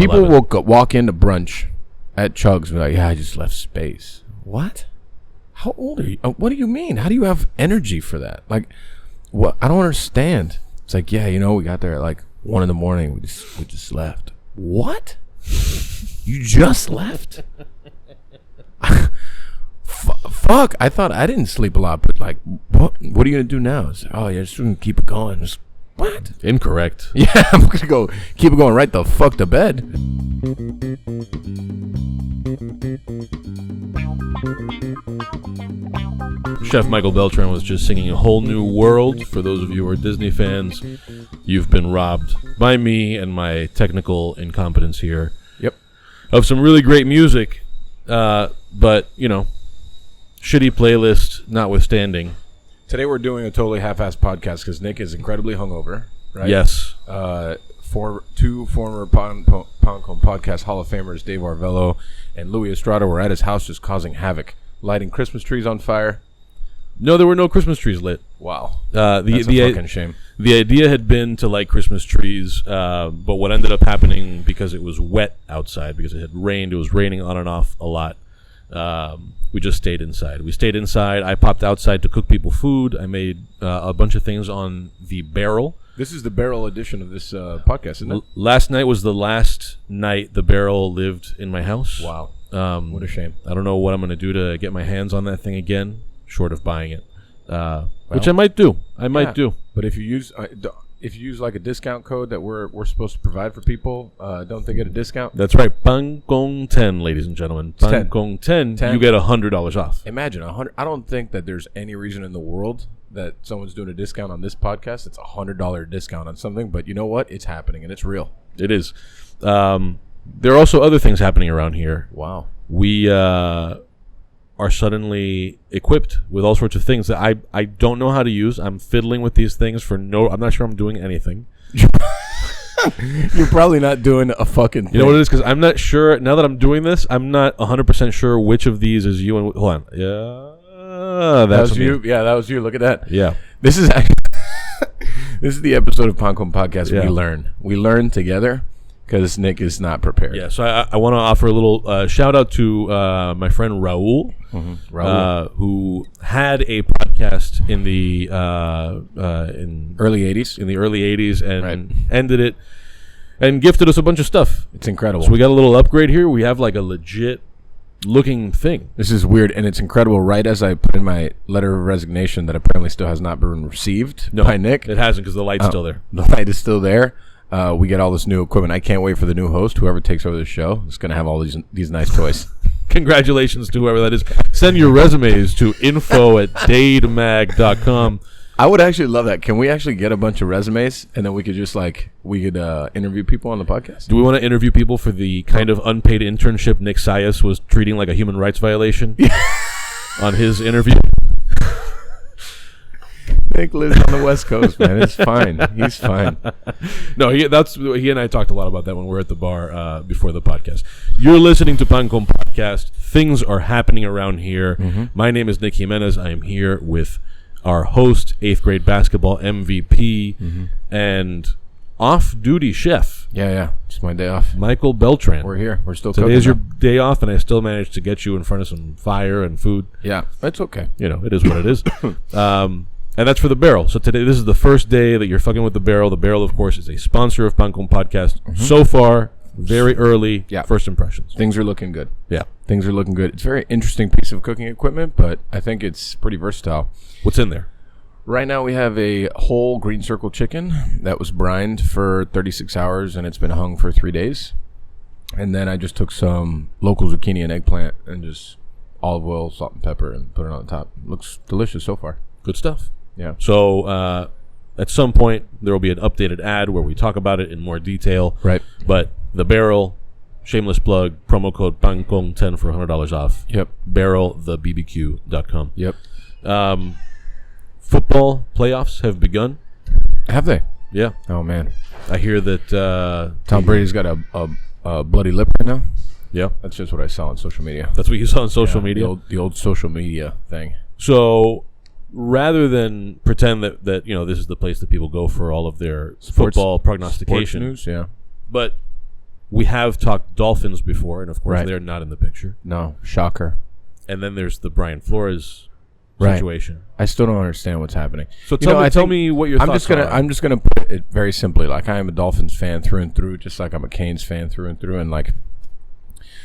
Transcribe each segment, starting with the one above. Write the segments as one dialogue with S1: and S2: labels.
S1: People will walk into brunch at Chug's and be like, yeah, I just left space. What? How old are you? What do you mean? How do you have energy for that? Like, what? I don't understand. It's like, yeah, we got there at like 1 a.m. We just left. What? You just left? Fuck! I thought I didn't sleep a lot, but like, what are you gonna do now? It's, oh, yeah, just gonna keep it going. What?
S2: Incorrect.
S1: Yeah, I'm gonna keep it going right the fuck to bed.
S2: Chef Michael Beltrán was just singing A Whole New World. For those of you who are Disney fans, you've been robbed by me and my technical incompetence here.
S1: Yep.
S2: Of some really great music, but, shitty playlist notwithstanding.
S1: Today we're doing a totally half-assed podcast because Nick is incredibly hungover, right?
S2: Yes.
S1: For two former Pancom podcast Hall of Famers, Dave Arvello and Louis Estrada, were at his house just causing havoc, lighting Christmas trees on fire.
S2: No, there were no Christmas trees lit.
S1: Wow. That's a fucking shame.
S2: The idea had been to light Christmas trees, but what ended up happening, because it was wet outside, because it had rained, it was raining on and off a lot, we just stayed inside. We stayed inside. I popped outside to cook people food. I made a bunch of things on the barrel.
S1: This is the barrel edition of this podcast, isn't it?
S2: Last night was the last night the barrel lived in my house.
S1: Wow. What a shame.
S2: I don't know what I'm going to do to get my hands on that thing again, short of buying it, which I might do.
S1: But if you use like a discount code that we're supposed to provide for people, don't they get a discount?
S2: That's right. Pancom 10, ladies and gentlemen. Pancom 10, you get $100 off.
S1: Imagine $100. I don't think that there's any reason in the world that someone's doing a discount on this podcast. It's $100 discount on something, but you know what? It's happening and it's real.
S2: It is. There are also other things happening around here.
S1: Wow.
S2: We are suddenly equipped with all sorts of things that I don't know how to use. I'm fiddling with these things I'm not sure I'm doing anything.
S1: You're probably not doing a fucking thing.
S2: You know what it is? Because I'm not sure, now that I'm doing this, I'm not 100% sure which of these is you and... Hold on. Yeah.
S1: That was you. Yeah, that was you. Look at that.
S2: Yeah.
S1: This is the episode of Pancom Podcast where we learn together. Because Nick is not prepared.
S2: Yeah, so I want to offer a little shout out to my friend Raul, who had a podcast in the
S1: early 80s.
S2: In the early 80s and ended it and gifted us a bunch of stuff.
S1: It's incredible.
S2: So we got a little upgrade here. We have like a legit looking thing.
S1: This is weird, and it's incredible. Right as I put in my letter of resignation that apparently still has not been received by Nick.
S2: It hasn't because the light's still there.
S1: The light is still there. We get all this new equipment. I can't wait for the new host, whoever takes over the show. It's going to have all these nice toys.
S2: Congratulations to whoever that is. Send your resumes to info@dademag.com.
S1: I would actually love that. Can we actually get a bunch of resumes, and then we could just interview people on the podcast?
S2: Do we want to interview people for the kind of unpaid internship Nick Sias was treating like a human rights violation on his interview?
S1: Nick lives on the West Coast, man. It's fine. He's fine.
S2: No, he and I talked a lot about that when we were at the bar before the podcast. You're listening to Pancom Podcast. Things are happening around here. Mm-hmm. My name is Nick Jiménez. I am here with our host, 8th grade basketball MVP, and off-duty chef.
S1: Yeah. It's my day off.
S2: Michael Beltrán.
S1: We're here. We're still
S2: Today's your day off, and I still managed to get you in front of some fire and food.
S1: Yeah, it's okay.
S2: It is what it is. And that's for the barrel. So today, this is the first day that you're fucking with the barrel. The barrel, of course, is a sponsor of Pancom Podcast. Mm-hmm. So far, very early first impressions.
S1: Things are looking good.
S2: Yeah.
S1: Things are looking good. It's a very interesting piece of cooking equipment, but I think it's pretty versatile.
S2: What's in there?
S1: Right now, we have a whole green circle chicken that was brined for 36 hours, and it's been hung for 3 days. And then I just took some local zucchini and eggplant and just olive oil, salt, and pepper, and put it on the top. Looks delicious so far.
S2: Good stuff.
S1: Yeah.
S2: So at some point, there will be an updated ad where we talk about it in more detail.
S1: Right.
S2: But the barrel, shameless plug, promo code PANCOM10 for $100 off.
S1: Yep.
S2: barrelthebbq.com.
S1: Yep.
S2: Football playoffs have begun.
S1: Have they?
S2: Yeah.
S1: Oh, man.
S2: I hear that
S1: Tom Brady's got a bloody lip right now.
S2: Yeah.
S1: That's just what I saw on social media.
S2: That's what you saw on social media?
S1: The old social media thing.
S2: So rather than pretend that this is the place that people go for all of their football prognostication.
S1: Sports news, yeah.
S2: But We have talked Dolphins before, and of course they're not in the picture.
S1: No, shocker.
S2: And then there's the Brian Flores situation.
S1: I still don't understand what's happening.
S2: So tell me what your thoughts are.
S1: I'm just gonna put it very simply. Like, I am a Dolphins fan through and through, just like I'm a Canes fan through and through. And like,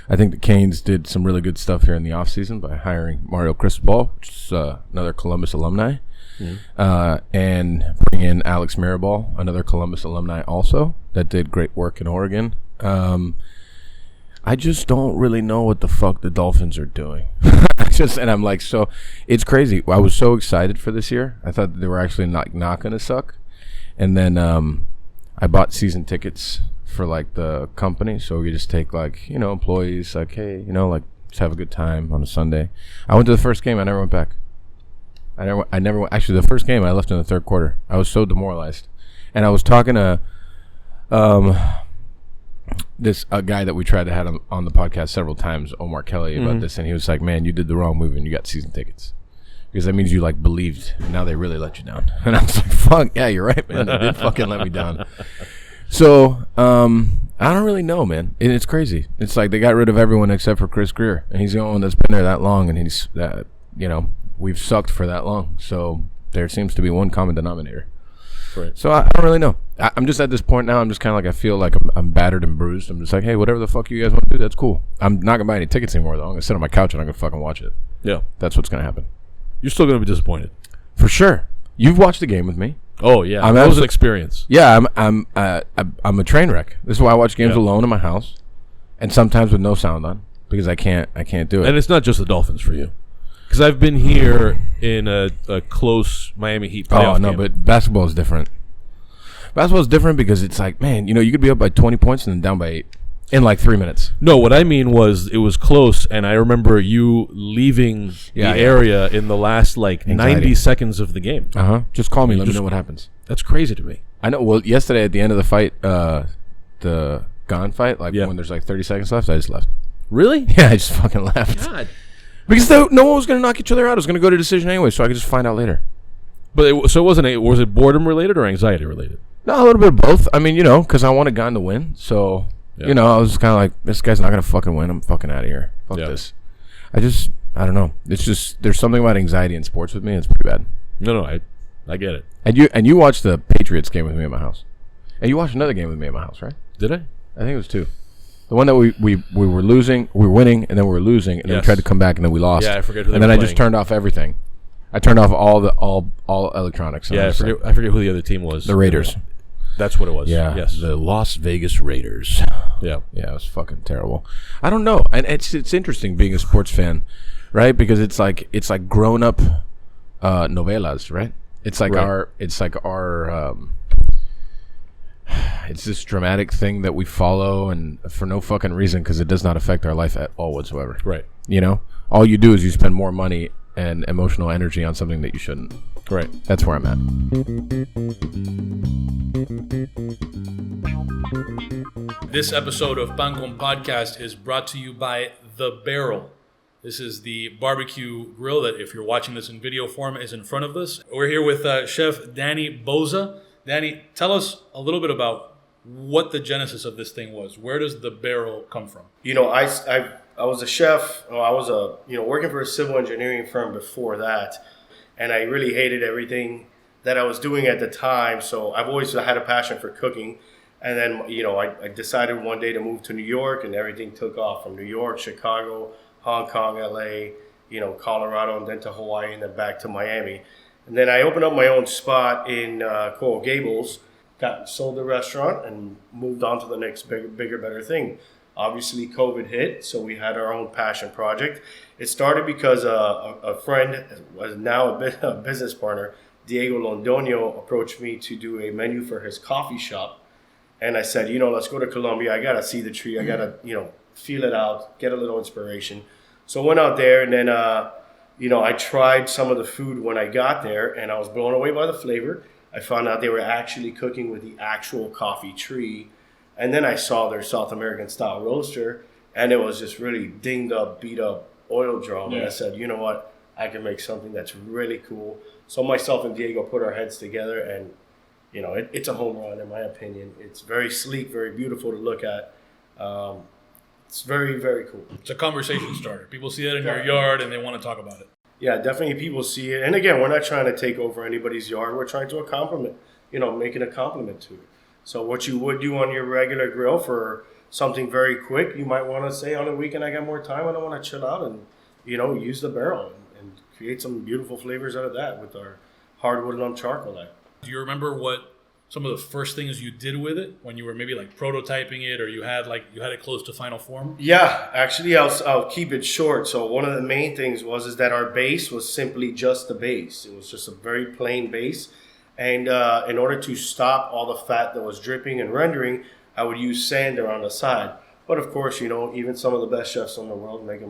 S1: I think the Canes did some really good stuff here in the offseason by hiring Mario Cristobal, which is another Columbus alumni, and bring in Alex Mirabal, another Columbus alumni also, that did great work in Oregon. I just don't really know what the fuck the Dolphins are doing. And I'm like, so it's crazy. I was so excited for this year. I thought they were actually not going to suck. And then I bought season tickets for like the company, so we just take like, employees, like, hey, like, just have a good time on a Sunday. I went to the first game. I never went back. I never actually, the first game I left in the third quarter. I was so demoralized. And I was talking to a guy that we tried to have on the podcast several times, Omar Kelly, about this, and he was like, man, you did the wrong move and you got season tickets, because that means you like believed, and now they really let you down. And I was like, fuck yeah, you're right, man, they did fucking let me down. So I don't really know, man, and it's crazy. It's like they got rid of everyone except for Chris Greer, and he's the only one that's been there that long, and he's we've sucked for that long, so there seems to be one common denominator. Right. So I don't really know. I'm just at this point now. I'm just kind of like, I feel like I'm battered and bruised. I'm just like, hey, whatever the fuck you guys want to do, that's cool. I'm not gonna buy any tickets anymore, though. I'm gonna sit on my couch and I'm gonna fucking watch it. Yeah, that's what's gonna happen.
S2: You're still gonna be disappointed,
S1: for sure. You've watched the game with me.
S2: Oh yeah, that was an experience.
S1: Yeah, I'm a train wreck. This is why I watch games alone in my house, and sometimes with no sound on, because I can't do it.
S2: And it's not just the Dolphins for you. Because I've been here in a close Miami Heat playoff game.
S1: But basketball is different. Basketball is different because it's like, man, you could be up by 20 points and then down by 8 in like 3 minutes.
S2: No, what I mean was it was close, and I remember you leaving the area in the last like 90 seconds of the game.
S1: Just call me. Let me know what happens.
S2: That's crazy to me.
S1: I know. Well, yesterday at the end of the fight, the Gone fight, like when there's like 30 seconds left, I just left.
S2: Really?
S1: Yeah, I just fucking left.
S2: God.
S1: Because no one was going to knock each other out. It was going to go to decision anyway, so I could just find out later.
S2: But so was it boredom related or anxiety related?
S1: No, a little bit of both. I mean, because I wanted Gon to win. So, I was kind of like, this guy's not going to fucking win. I'm fucking out of here. Fuck this. I don't know. It's just, there's something about anxiety in sports with me. It's pretty bad.
S2: No, I get it.
S1: And you watched the Patriots game with me at my house. And you watched another game with me at my house, right?
S2: Did I?
S1: I think it was 2. The one that we were losing, we were winning, and then we were losing, and then we tried to come back, and then we lost.
S2: Yeah, I forget who they
S1: were playing. And then I just turned off everything. I turned off all electronics.
S2: Yeah, I forget who the other team was.
S1: The Raiders.
S2: That's what it was.
S1: Yeah.
S2: Yes.
S1: The Las Vegas Raiders.
S2: Yeah.
S1: Yeah, it was fucking terrible. I don't know. And it's interesting being a sports fan, right? Because it's like grown up novelas, right? It's like our it's this dramatic thing that we follow, and for no fucking reason, because it does not affect our life at all whatsoever.
S2: Right.
S1: All you do is you spend more money and emotional energy on something that you shouldn't.
S2: Right.
S1: That's where I'm at.
S3: This episode of Pan Con Podcast is brought to you by The Barrel. This is the barbecue grill that, if you're watching this in video form, is in front of us. We're here with Chef Danny Boza. Danny, tell us a little bit about what the genesis of this thing was. Where does The Barrel come from?
S4: I was a chef. I was working for a civil engineering firm before that, and I really hated everything that I was doing at the time. So I've always had a passion for cooking. And then, I decided one day to move to New York, and everything took off from New York, Chicago, Hong Kong, LA, Colorado, and then to Hawaii, and then back to Miami. And then I opened up my own spot in Coral Gables, sold the restaurant, and moved on to the next bigger, better thing. Obviously, COVID hit, so we had our own passion project. It started because a friend, was now a business partner, Diego Londoño, approached me to do a menu for his coffee shop. And I said, let's go to Colombia. I got to see the tree. I got to, feel it out, get a little inspiration. So I went out there, and then, I tried some of the food when I got there, and I was blown away by the flavor. I found out they were actually cooking with the actual coffee tree. And then I saw their South American style roaster, and it was just really dinged up, beat up oil drum. Yeah. And I said, you know what? I can make something that's really cool. So myself and Diego put our heads together, and it's a home run in my opinion. It's very sleek, very beautiful to look at. It's very, very cool.
S3: It's a conversation starter. People see that in your yard and they want to talk about it.
S4: Yeah, definitely people see it. And again, we're not trying to take over anybody's yard. We're trying to make it a compliment to it. So what you would do on your regular grill for something very quick, you might want to say on a weekend, I got more time, I don't want to chill out and, use the barrel and create some beautiful flavors out of that with our hardwood lump charcoal.
S3: Do you remember what some of the first things you did with it when you were maybe like prototyping it, or you had it close to final form?
S4: Yeah, actually, I'll keep it short. So one of the main things is that our base was simply just the base. It was just a very plain base, and in order to stop all the fat that was dripping and rendering, I would use sand around the side. But of course, even some of the best chefs in the world make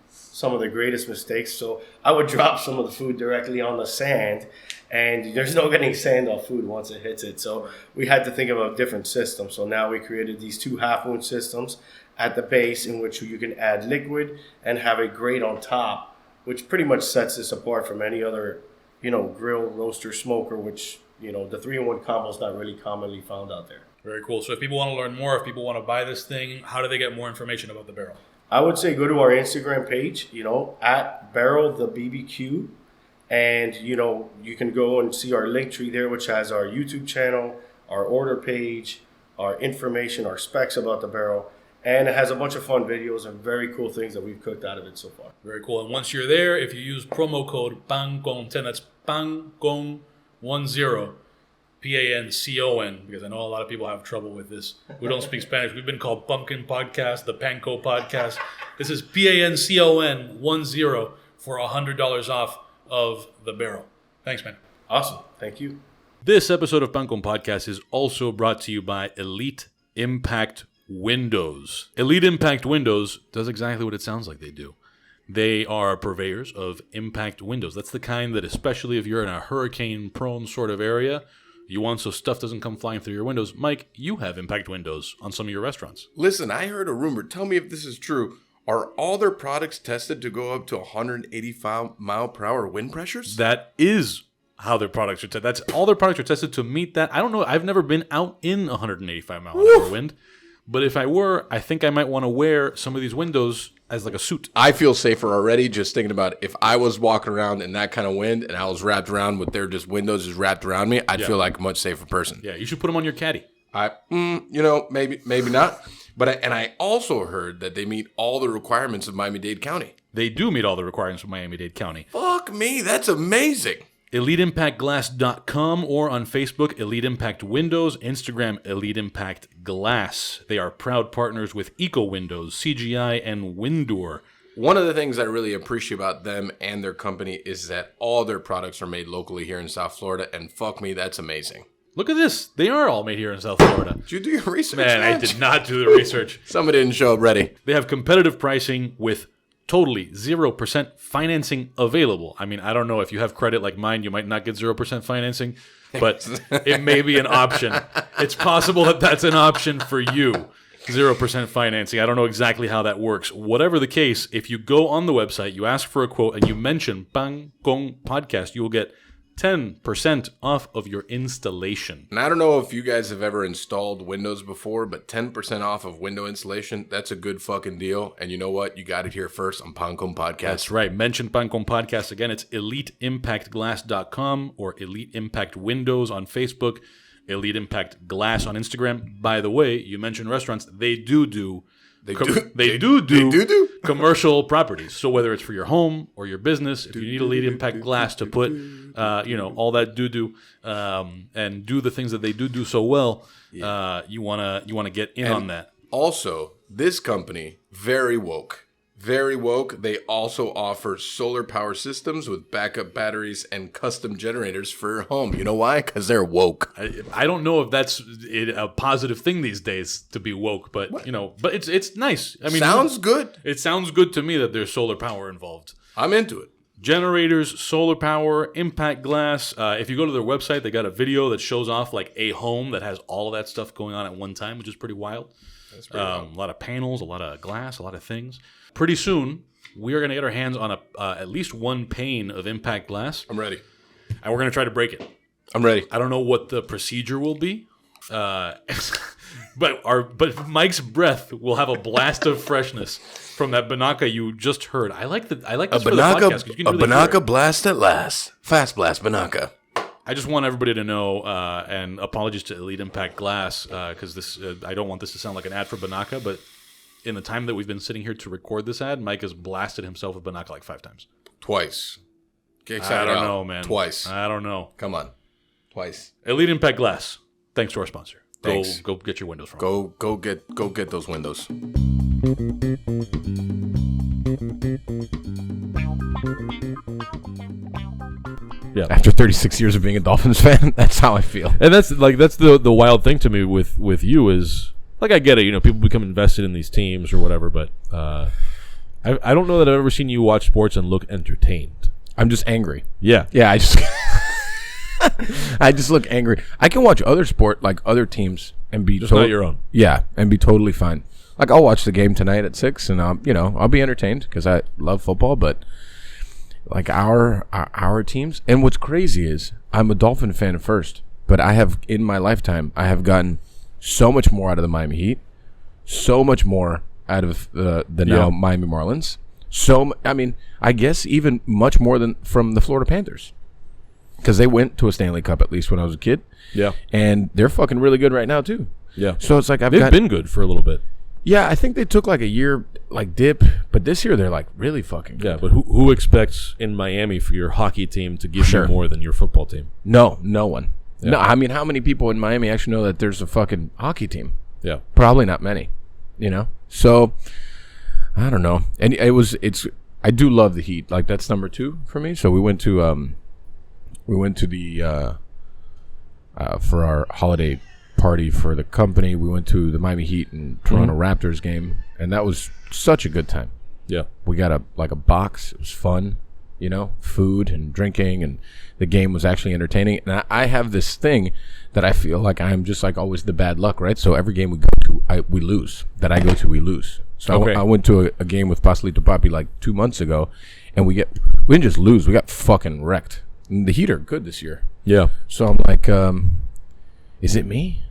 S4: some of the greatest mistakes. So I would drop some of the food directly on the sand, and there's no getting sand off food once it hits it. So we had to think of a different system. So now we created these 2 half-moon systems at the base in which you can add liquid and have a grate on top, which pretty much sets this apart from any other, grill, roaster, smoker, which, the 3-in-1 combo is not really commonly found out there.
S3: Very cool. So if people want to learn more, if people want to buy this thing, how do they get more information about the barrel?
S4: I would say go to our Instagram page, at Barrel the BBQ. And, you can go and see our link tree there, which has our YouTube channel, our order page, our information, our specs about the barrel. And it has a bunch of fun videos and very cool things that we've cooked out of it so far.
S3: Very cool. And once you're there, if you use promo code PANCON10, that's PANCON10, PANCON, because I know a lot of people have trouble with this who don't speak Spanish. We've been called Pumpkin Podcast, the Panko Podcast. This is PANCON10 for $100 off of the barrel. Thanks, man.
S4: Awesome. Thank you.
S2: This episode of Pancon Podcast is also brought to you by Elite Impact Windows. Elite Impact Windows does exactly what it sounds like they do. They are purveyors of impact windows. That's the kind that, especially if you're in a hurricane-prone sort of area, you want so stuff doesn't come flying through your windows. Mike, you have impact windows on some of your restaurants.
S1: Listen, I heard a rumor. Tell me if this is true. Are all their products tested to go up to 185 mile per hour wind pressures?
S2: That is how their products are tested. That's all their products are tested to meet that. I don't know. I've never been out in 185 mile an hour wind. But if I were, I think I might want to wear some of these windows as like a suit.
S1: I feel safer already just thinking about if I was walking around in that kind of wind and I was wrapped around with their just windows just wrapped around me, I'd feel like a much safer person.
S2: Yeah, you should put them on your caddy.
S1: Maybe not. But I also heard that they meet all the requirements of Miami-Dade County.
S2: They do meet all the requirements of Miami-Dade County.
S1: Fuck me, that's amazing.
S2: EliteImpactGlass.com or on Facebook, Elite Impact Windows, Instagram, Elite Impact Glass. They are proud partners with Eco Windows, CGI, and Windoor.
S1: One of the things I really appreciate about them and their company is that all their products are made locally here in South Florida, and fuck me, that's amazing.
S2: Look at this. They are all made here in South Florida.
S1: Did you do your research?
S2: Man, I did not do the research.
S1: Somebody didn't show up ready.
S2: They have competitive pricing with totally 0% financing available. I mean, I don't know if you have credit like mine, you might not get 0% financing, but it may be an option. It's possible that that's an option for you. 0% financing. I don't know exactly how that works. Whatever the case, if you go on the website, you ask for a quote, and you mention Pancon Podcast, you will get 10% off of your installation.
S1: And I don't know if you guys have ever installed windows before, but 10% off of window installation, that's a good fucking deal. And you know what? You got it here first on Pancon Podcast.
S2: That's right. Mention Pancon Podcast. Again, it's EliteImpactGlass.com or Elite Impact Windows on Facebook, Elite Impact Glass on Instagram. By the way, you mentioned restaurants. They do commercial properties. So whether it's for your home or your business, if you need Elite Impact Glass to put, all that and do the things that they do so well, you wanna get in on that.
S1: Also, this company, very woke. Very woke. They also offer solar power systems with backup batteries and custom generators for your home. You know why? Because they're woke.
S2: I don't know if that's a positive thing these days to be woke, but but it's nice. I mean,
S1: sounds good.
S2: It sounds good to me that there's solar power involved.
S1: I'm into it.
S2: Generators, solar power, impact glass. If you go to their website, they got a video that shows off like a home that has all of that stuff going on at one time, which is pretty wild. That's pretty wild. A lot of panels, a lot of glass, a lot of things. Pretty soon, we are going to get our hands on at least one pane of impact glass.
S1: I'm ready.
S2: And we're going to try to break it.
S1: I'm ready.
S2: I don't know what the procedure will be.
S3: But Mike's breath will have a blast of freshness from that Banaka you just heard. I like this for the podcast, 'cause you can really hear it.
S1: blast at last. Fast blast Banaka.
S3: I just want everybody to know, and apologies to Elite Impact Glass, because this I don't want this to sound like an ad for Banaka, but in the time that we've been sitting here to record this ad, Mike has blasted himself with Banaka like 5 times.
S1: Twice.
S3: I don't know, man.
S1: Twice.
S3: I don't know.
S1: Come on. Twice.
S3: Elite Impact Glass. Thanks to our sponsor.
S1: Thanks.
S3: Go get your windows from.
S1: Go get those windows.
S2: Yeah.
S1: After 36 years of being a Dolphins fan, that's how I feel.
S2: And that's the wild thing to me with you is, like, I get it, people become invested in these teams or whatever, but I don't know that I've ever seen you watch sports and look entertained.
S1: I'm just angry.
S2: Yeah.
S1: Yeah, I just I just look angry. I can watch other sport, like other teams, and be
S2: just not your own.
S1: Yeah, and be totally fine. Like, I'll watch the game tonight at 6, and I'll be entertained because I love football, but like our teams. And what's crazy is I'm a Dolphin fan first, but I have, in my lifetime, I have gotten so much more out of the Miami Heat, so much more out of the now Miami Marlins. I guess even much more than from the Florida Panthers, because they went to a Stanley Cup at least when I was a kid.
S2: Yeah,
S1: and they're fucking really good right now too.
S2: Yeah,
S1: so it's like
S2: they've been good for a little bit.
S1: Yeah, I think they took like a year dip, but this year they're like really fucking good.
S2: Yeah, but who expects in Miami for your hockey team to give you more than your football team?
S1: No one.
S2: Yeah.
S1: No, I mean, how many people in Miami actually know that there's a fucking hockey team?
S2: Yeah,
S1: probably not many. So I don't know. And I do love the Heat. Like, that's number 2 for me. So we went to the for our holiday party for the company. We went to the Miami Heat and Toronto Raptors game, and that was such a good time.
S2: Yeah,
S1: we got a box. It was fun, food and drinking, and the game was actually entertaining. And I have this thing that I feel like I'm just like always the bad luck, right? So every game we go to, we lose. That I go to, we lose. So I went to a game with Pastelito Papi like 2 months ago, and we didn't just lose. We got fucking wrecked. And the Heat are good this year.
S2: Yeah.
S1: So I'm like, is it me?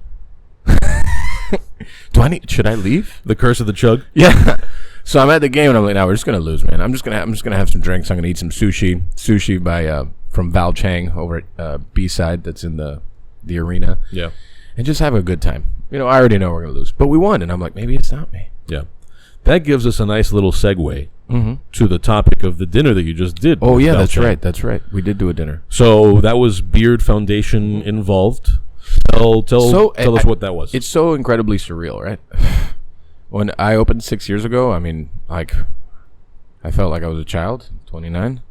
S1: Should I leave?
S2: The curse of the chug?
S1: Yeah. So I'm at the game and I'm like, no, we're just gonna lose, man. I'm just gonna have some drinks. I'm gonna eat some sushi by from Valerie Chain over at B-side that's in the arena.
S2: Yeah.
S1: And just have a good time. I already know we're gonna lose, but we won, and I'm like, maybe it's not me.
S2: Yeah. That gives us a nice little segue to the topic of the dinner that you just did.
S1: Oh yeah, that's right. We did do a dinner.
S2: So that was Beard Foundation involved. Tell us what that was.
S1: It's so incredibly surreal, right? When I opened 6 years ago, I mean, like, I felt like I was a child, 29,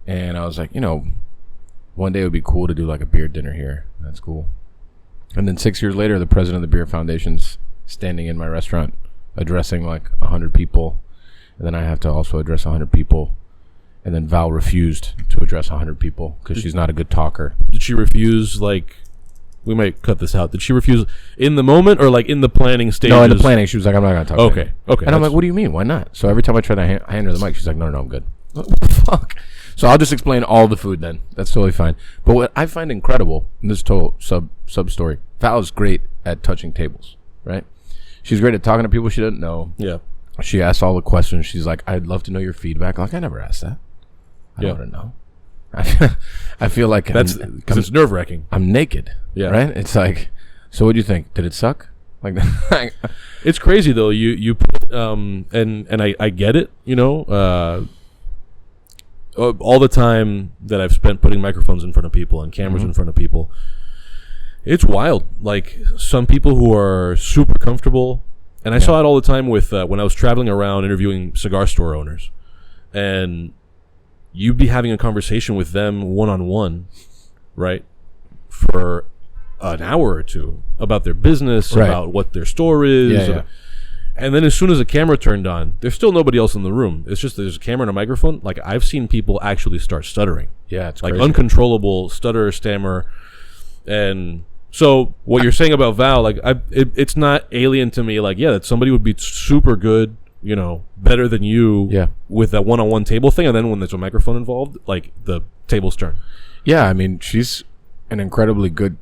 S1: and I was like, one day it would be cool to do like a beard dinner here. That's cool. And then 6 years later, the president of the Beard Foundation's standing in my restaurant addressing like 100 people, and then I have to also address 100 people, and then Val refused to address 100 people because she's not a good talker.
S2: Did she refuse, like, we might cut this out, did she refuse in the moment or like in the planning stages?
S1: No, in the planning, she was like, I'm not going to talk.
S2: Okay.
S1: And I'm like, what do you mean? Why not? So every time I try to hand her the mic, she's like, no, I'm good. What the fuck? So I'll just explain all the food then. That's totally fine. But what I find incredible, and this is total sub story, Val is great at touching tables, right? She's great at talking to people she doesn't know.
S2: Yeah.
S1: She asks all the questions. She's like, I'd love to know your feedback. Like, I never asked that. I don't want to know. I feel like
S2: that's because it's nerve-wracking.
S1: I'm naked. Yeah. Right? It's like, so what do you think? Did it suck? Like that?
S2: It's crazy though. You put and I get it. All the time that I've spent putting microphones in front of people and cameras in front of people, it's wild. Like, some people who are super comfortable, and I saw it all the time with when I was traveling around interviewing cigar store owners, and you'd be having a conversation with them one-on-one, right, for an hour or two about their business, about what their store is. And then as soon as the camera turned on, there's still nobody else in the room. It's just there's a camera and a microphone. Like, I've seen people actually start stuttering.
S1: Yeah, it's
S2: like
S1: crazy.
S2: Uncontrollable stutter, stammer. And so what you're saying about Val, like, it's not alien to me. Like, yeah, that somebody would be super good, better than you with that one-on-one table thing. And then when there's a microphone involved, like, the tables turn.
S1: Yeah, I mean, she's an incredibly good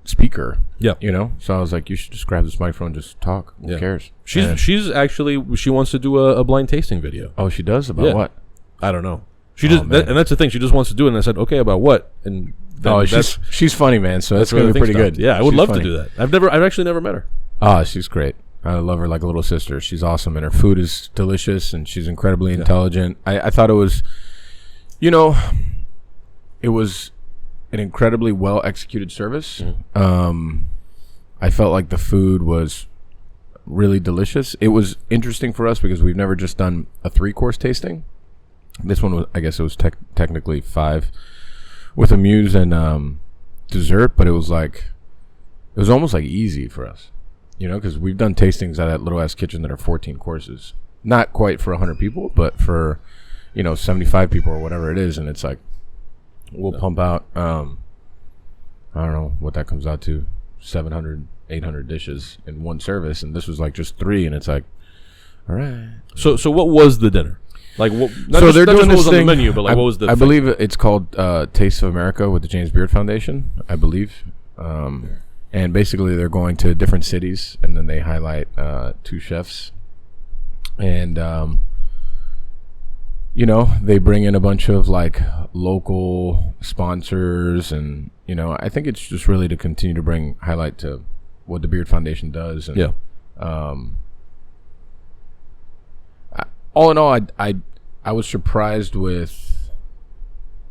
S1: speaker.
S2: Yeah.
S1: You know? So I was like, you should just grab this microphone and just talk. Who cares?
S2: She's actually, she wants to do a blind tasting video.
S1: Oh, she does? About what?
S2: I don't know. She just, and that's the thing. She just wants to do it. And I said, okay, about what? And
S1: she's funny, man. So that's going to be pretty good.
S2: Yeah, I would love to do that. I've actually never met her.
S1: Oh, she's great. I love her like a little sister. She's awesome, and her food is delicious, and she's incredibly intelligent. I thought it was, it was an incredibly well executed service. I felt like the food was really delicious. It was interesting for us because we've never just done a 3-course tasting. This one was, I guess it was technically 5 with a muse and dessert, but it was almost like easy for us. Because we've done tastings at that little ass kitchen that are 14 courses. Not quite for 100 people, but for, 75 people or whatever it is. And it's like, we'll pump out, I don't know what that comes out to, 700, 800 dishes in one service. And this was like just 3. And it's like, all right.
S2: So what was the dinner? Like, what?
S1: They're doing this
S2: what was
S1: thing,
S2: on the menu, but like, what was the?
S1: I believe it's called Taste of America with the James Beard Foundation. I believe. And basically, they're going to different cities, and then they highlight 2 chefs. And, they bring in a bunch of, like, local sponsors. And, I think it's just really to continue to bring highlight to what the Beard Foundation does. And, all in all, I was surprised with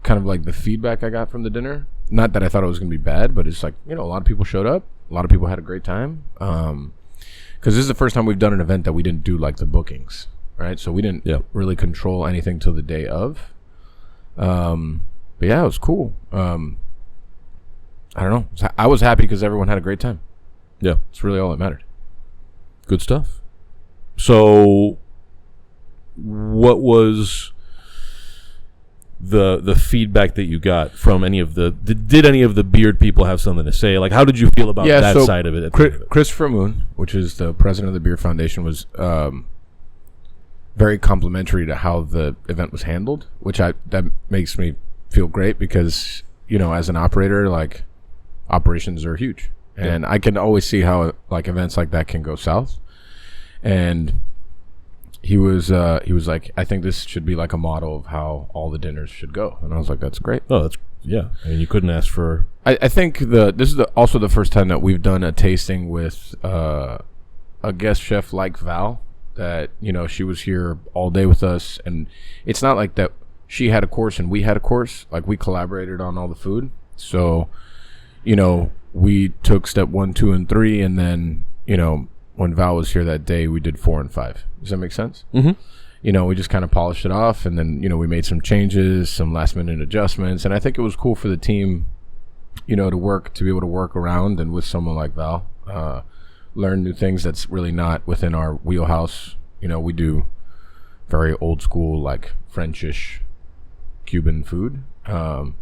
S1: kind of, like, the feedback I got from the dinner. Not that I thought it was going to be bad, but it's like, a lot of people showed up. A lot of people had a great time. Because this is the first time we've done an event that we didn't do, like, the bookings, right? So we didn't really control anything till the day of. But, yeah, it was cool. I don't know. I was happy because everyone had a great time.
S2: Yeah.
S1: It's really all that mattered.
S2: Good stuff. So what was the feedback that you got from any of the did any of the beard people have something to say? Like, how did you feel about that side of it?
S1: Christopher Moon, which is the president of the Beard Foundation, was very complimentary to how the event was handled, which that makes me feel great because as an operator, like, operations are huge, and I can always see how like events like that can go south. And he was like, I think this should be like a model of how all the dinners should go. And I was like, that's great.
S2: Oh, I mean, you couldn't ask for.
S1: I think this is also the first time that we've done a tasting with a guest chef like Val. That she was here all day with us, and it's not like that she had a course and we had a course. Like, we collaborated on all the food. So, we took step 1, 2, and 3, and then when Val was here that day, we did 4 and 5. Does that make sense?
S2: Mm-hmm.
S1: We just kind of polished it off, and then, we made some changes, some last minute adjustments. And I think it was cool for the team, to be able to work around and with someone like Val, learn new things that's really not within our wheelhouse. We do very old school, like Frenchish Cuban food. And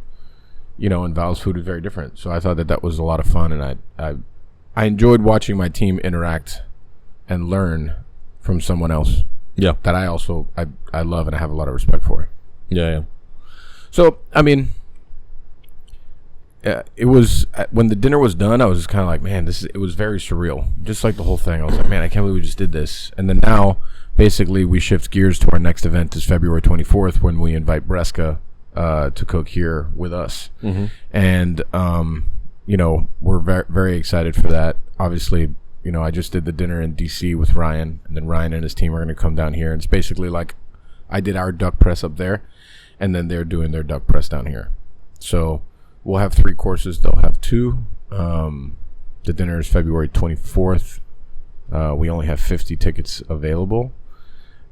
S1: Val's food is very different. So I thought that was a lot of fun, and I enjoyed watching my team interact and learn from someone else.
S2: Yeah.
S1: That I also I love and I have a lot of respect for.
S2: Yeah.
S1: So, I mean, it was when the dinner was done, I was just kind of like, man, it was very surreal. Just like the whole thing. I was like, man, I can't believe we just did this. And then now, basically, we shift gears to our next event is February 24th when we invite Bresca to cook here with us.
S2: Mm-hmm.
S1: And we're very, very excited for that. Obviously, I just did the dinner in DC with Ryan, and then Ryan and his team are going to come down here. And it's basically like I did our duck press up there, and then they're doing their duck press down here. So we'll have 3 courses. They'll have 2. The dinner is February 24th. We only have 50 tickets available,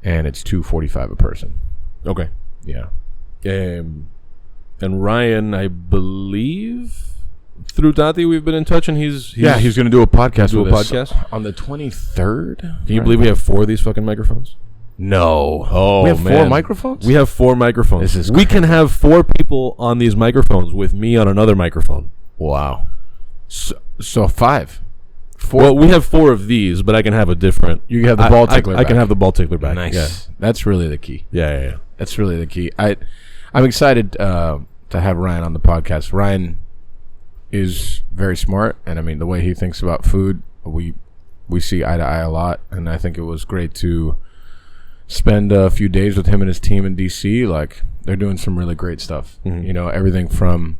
S1: and it's $245 a person.
S2: Okay.
S1: Yeah.
S2: And Ryan, I believe, through Tati, we've been in touch, and he's
S1: going to do a podcast with us
S2: on
S1: the 23rd.
S2: Can you believe we have 4 of these fucking microphones?
S1: No.
S2: Oh,
S1: we have
S2: man.
S1: 4 microphones?
S2: We have 4 microphones. We can have 4 people on these microphones with me on another microphone.
S1: Wow. So 5.
S2: 4. Well, we have 4 of these, but I can have a different.
S1: You can have the ball tickler back.
S2: I can have the ball tickler back.
S1: Nice.
S2: Yeah.
S1: That's really the key.
S2: Yeah.
S1: That's really the key. I'm excited to have Ryan on the podcast. Ryan is very smart, and I mean the way he thinks about food, we see eye to eye a lot, and I think it was great to spend a few days with him and his team in DC. Like, they're doing some really great stuff. You know, everything from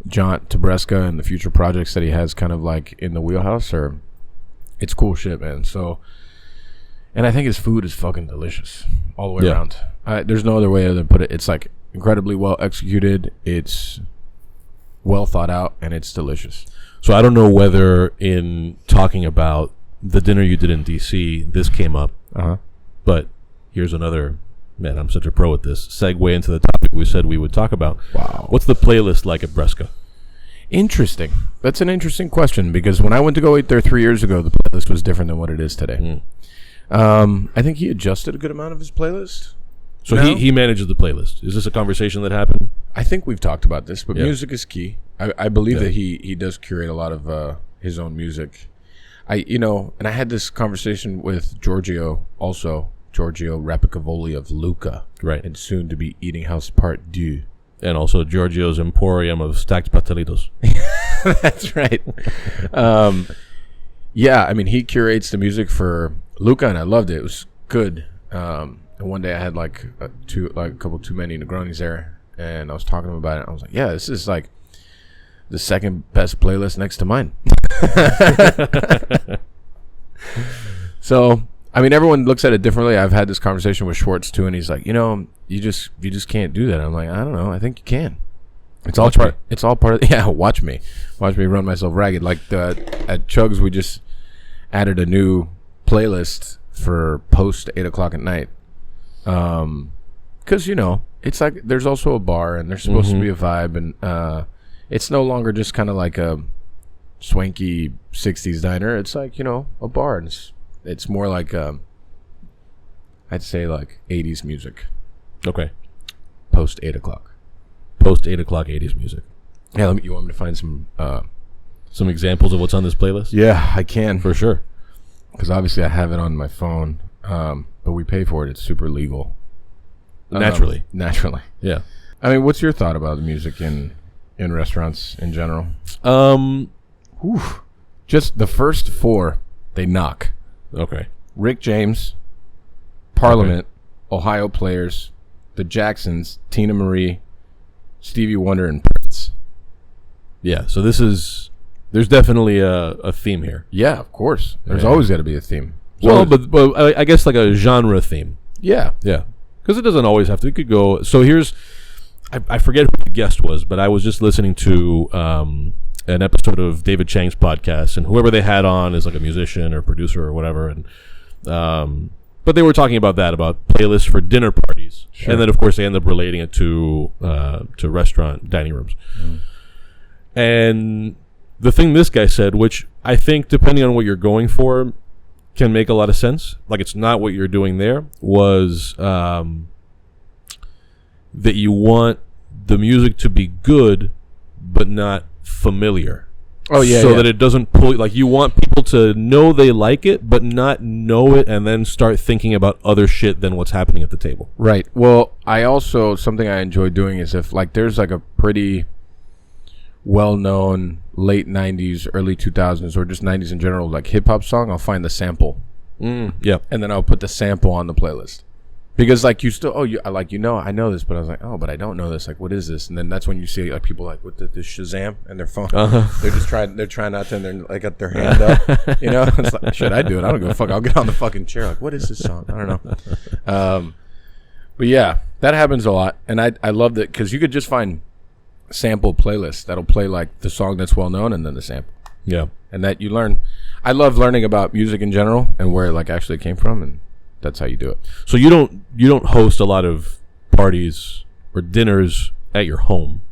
S1: Jaunt to Bresca and the future projects that he has kind of like in the wheelhouse it's cool shit, man. So, and I think his food is fucking delicious all the way around. There's no other way to put it. It's like incredibly well executed. It's well thought out, and it's delicious.
S2: So I don't know whether in talking about the dinner you did in DC, this came up. But here's another, man, I'm such a pro at this, segue into the topic we said we would talk about.
S1: Wow.
S2: What's the playlist like at Bresca?
S1: Interesting. That's an interesting question, because when I went to go eat there 3 years ago, the playlist was different than what it is today. I think he adjusted a good amount of his playlist.
S2: So he manages the playlist. Is this a conversation that happened?
S1: I think we've talked about this, but music is key. I believe that he does curate a lot of his own music. And I had this conversation with Giorgio Rapicavoli of Luca,
S2: right,
S1: and soon to be Eating House Part 2,
S2: and also Giorgio's Emporium of Stacked Pastelitos.
S1: That's right. Yeah, I mean, he curates the music for Luca, and I loved it. It was good. And one day I had like a couple too many Negronis there, and I was talking to him about it. I was like, yeah, this is like the second best playlist next to mine. So, I mean, everyone looks at it differently. I've had this conversation with Schwartz too, and he's like, you just can't do that. I'm like, I don't know. I think you can. It's all part of. Yeah, watch me run myself ragged. Like at Chugs, we just added a new playlist for post 8 o'clock at night. Because it's like there's also a bar, and there's supposed to be a vibe, and it's no longer just kind of like a swanky 60s diner. It's like a bar, and it's more like I'd say like 80s music.
S2: Okay.
S1: Post 8 o'clock.
S2: Post 8 o'clock 80s music.
S1: Yeah, you want me to find some
S2: examples of what's on this playlist?
S1: Yeah, I can.
S2: For sure.
S1: Because obviously I have it on my phone, but we pay for it. It's super legal.
S2: Naturally.
S1: Yeah. I mean, what's your thought about the music in restaurants in general? Just the first 4, they knock.
S2: Okay.
S1: Rick James, Parliament, Ohio Players, the Jacksons, Tina Marie, Stevie Wonder, and Prince.
S2: Yeah, so there's definitely a theme here.
S1: Yeah, of course. There's always got to be a theme.
S2: Well, but I guess like a genre theme.
S1: Yeah.
S2: Yeah. Because it doesn't always have to. It could go. So here's, I forget who the guest was, but I was just listening to an episode of David Chang's podcast, and whoever they had on is like a musician or producer or whatever, and but they were talking about playlists for dinner parties, and then of course they end up relating it to restaurant dining rooms. And the thing this guy said, which I think depending on what you're going for can make a lot of sense, like it's not what you're doing there, was that you want the music to be good but not familiar.
S1: Oh yeah.
S2: So that it doesn't pull, like you want people to know they like it but not know it and then start thinking about other shit than what's happening at the table.
S1: Right. Well, I also, something I enjoy doing is if like there's like a pretty well-known late 90s, early 2000s, or just 90s in general, like hip-hop song, I'll find the sample.
S2: Yeah. And
S1: then I'll put the sample on the playlist. Because like you still, I know this, but I was like, but I don't know this. Like, what is this? And then that's when you see like people like with the Shazam and their phone. They're trying not to, and they're like got their hand up. It's like, should I do it? I don't give a fuck. I'll get on the fucking chair. Like, what is this song? I don't know. But yeah, that happens a lot, and I love that because you could just find sample playlists that'll play like the song that's well known and then the sample.
S2: Yeah,
S1: and that you learn. I love learning about music in general and where it like actually came from, and that's how you do it.
S2: So you don't host a lot of parties or dinners at your home.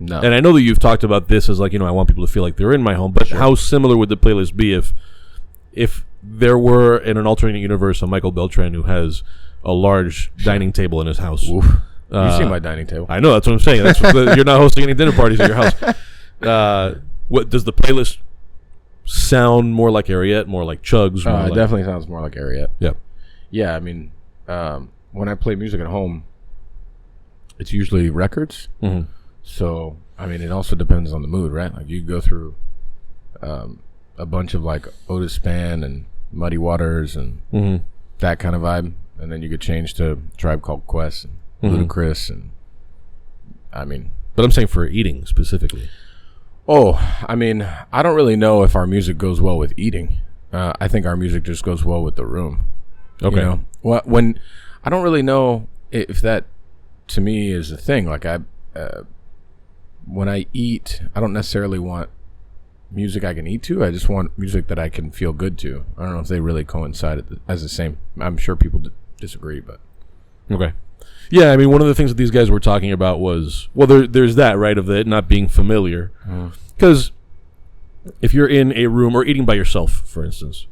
S1: No.
S2: And I know that you've talked about this as like, I want people to feel like they're in my home, but how similar would the playlist be if there were in an alternate universe a Michael Beltrán who has a large dining table in his house?
S1: Oof. You see my dining table.
S2: I know, that's what I'm saying. That's you're not hosting any dinner parties at your house. What does the playlist sound more like Ariete, more like Chugs?
S1: It definitely sounds more like Ariete.
S2: Yeah.
S1: Yeah, I mean, when I play music at home, it's usually records.
S2: Mm-hmm.
S1: So I mean, it also depends on the mood, right? Like you go through a bunch of like Otis Spann and Muddy Waters and that kind of vibe, and then you could change to Tribe Called Quest and Ludacris, and I mean.
S2: But I'm saying for eating specifically.
S1: Oh, I mean, I don't really know if our music goes well with eating. I think our music just goes well with the room.
S2: Okay.
S1: You know? When I don't really know if that to me is a thing. Like when I eat, I don't necessarily want music I can eat to. I just want music that I can feel good to. I don't know if they really coincide as the same. I'm sure people disagree, but
S2: okay. Yeah, I mean, one of the things that these guys were talking about was, well, there's that, right, of it not being familiar. Because if you're in a room or eating by yourself, for instance,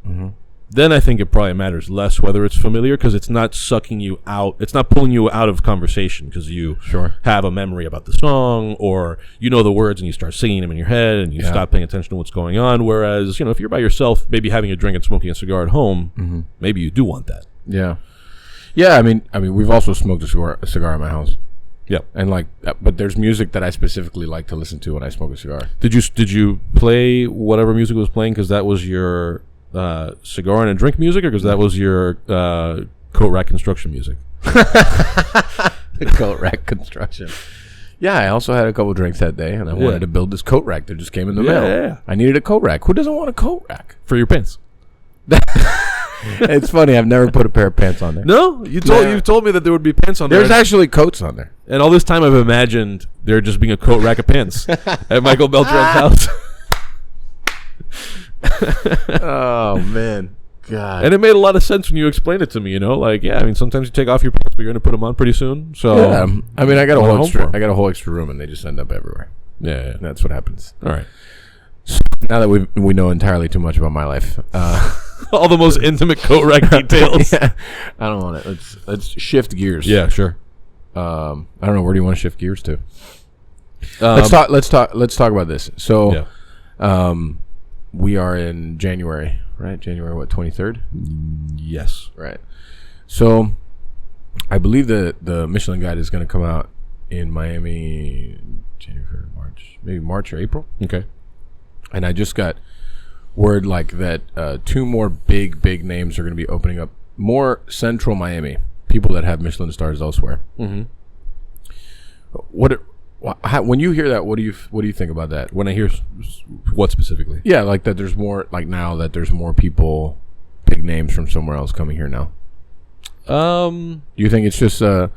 S2: then I think it probably matters less whether it's familiar, because it's not sucking you out. It's not pulling you out of conversation because you have a memory about the song, or you know the words and you start singing them in your head and you stop paying attention to what's going on. Whereas, if you're by yourself, maybe having a drink and smoking a cigar at home, maybe you do want that.
S1: Yeah. Yeah, I mean, we've also smoked a cigar in my house.
S2: Yep.
S1: And but there's music that I specifically like to listen to when I smoke a cigar.
S2: Did you play whatever music was playing because that was your cigar and a drink music, or because that was your coat rack construction music?
S1: The coat rack construction. Yeah, I also had a couple drinks that day, and I wanted to build this coat rack that just came in the mail.
S2: Yeah.
S1: I needed a coat rack. Who doesn't want a coat rack?
S2: For your pants.
S1: It's funny. I've never put a pair of pants on there.
S2: No, you told me that there would be pants on there.
S1: There's actually coats on there.
S2: And all this time I've imagined there just being a coat rack of pants at Michael Beltrán's house.
S1: Oh man, God!
S2: And it made a lot of sense when you explained it to me. Sometimes you take off your pants, but you're going to put them on pretty soon. So
S1: yeah, I mean, I got a whole extra room, and they just end up everywhere.
S2: Yeah.
S1: That's what happens.
S2: All right.
S1: So now that we know entirely too much about my life,
S2: all the most intimate coat rack details.
S1: Yeah, I don't want it. Let's shift gears.
S2: Yeah, sure.
S1: I don't know. Where do you want to shift gears to? Let's talk about this. So, we are in January, right? January 23rd?
S2: Yes.
S1: Right. So, I believe the Michelin Guide is going to come out in Miami, January, maybe March or April.
S2: Okay.
S1: And I just got word that two more big names are going to be opening up more central Miami. People that have Michelin stars elsewhere.
S2: Mm-hmm.
S1: When you hear that, what do you think about that?
S2: When I hear what specifically?
S1: Yeah, like that. There's more now that there's more people, big names from somewhere else coming here now. Do you think it's just you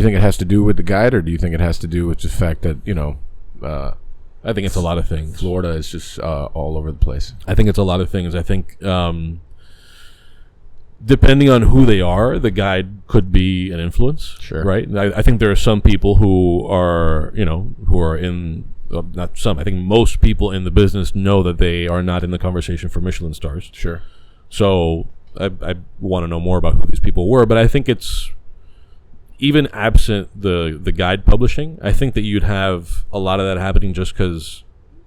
S1: think it has to do with the guide, or do you think it has to do with the fact that
S2: I think it's a lot of things.
S1: Florida is just all over the place.
S2: I think it's a lot of things. I think depending on who they are, the guide could be an influence.
S1: Sure.
S2: Right? I think there are some people who are, in, not some, I think most people in the business know that they are not in the conversation for Michelin stars.
S1: Sure.
S2: So I want to know more about who these people were, but I think it's, even absent the guide publishing, I think that you'd have a lot of that happening just because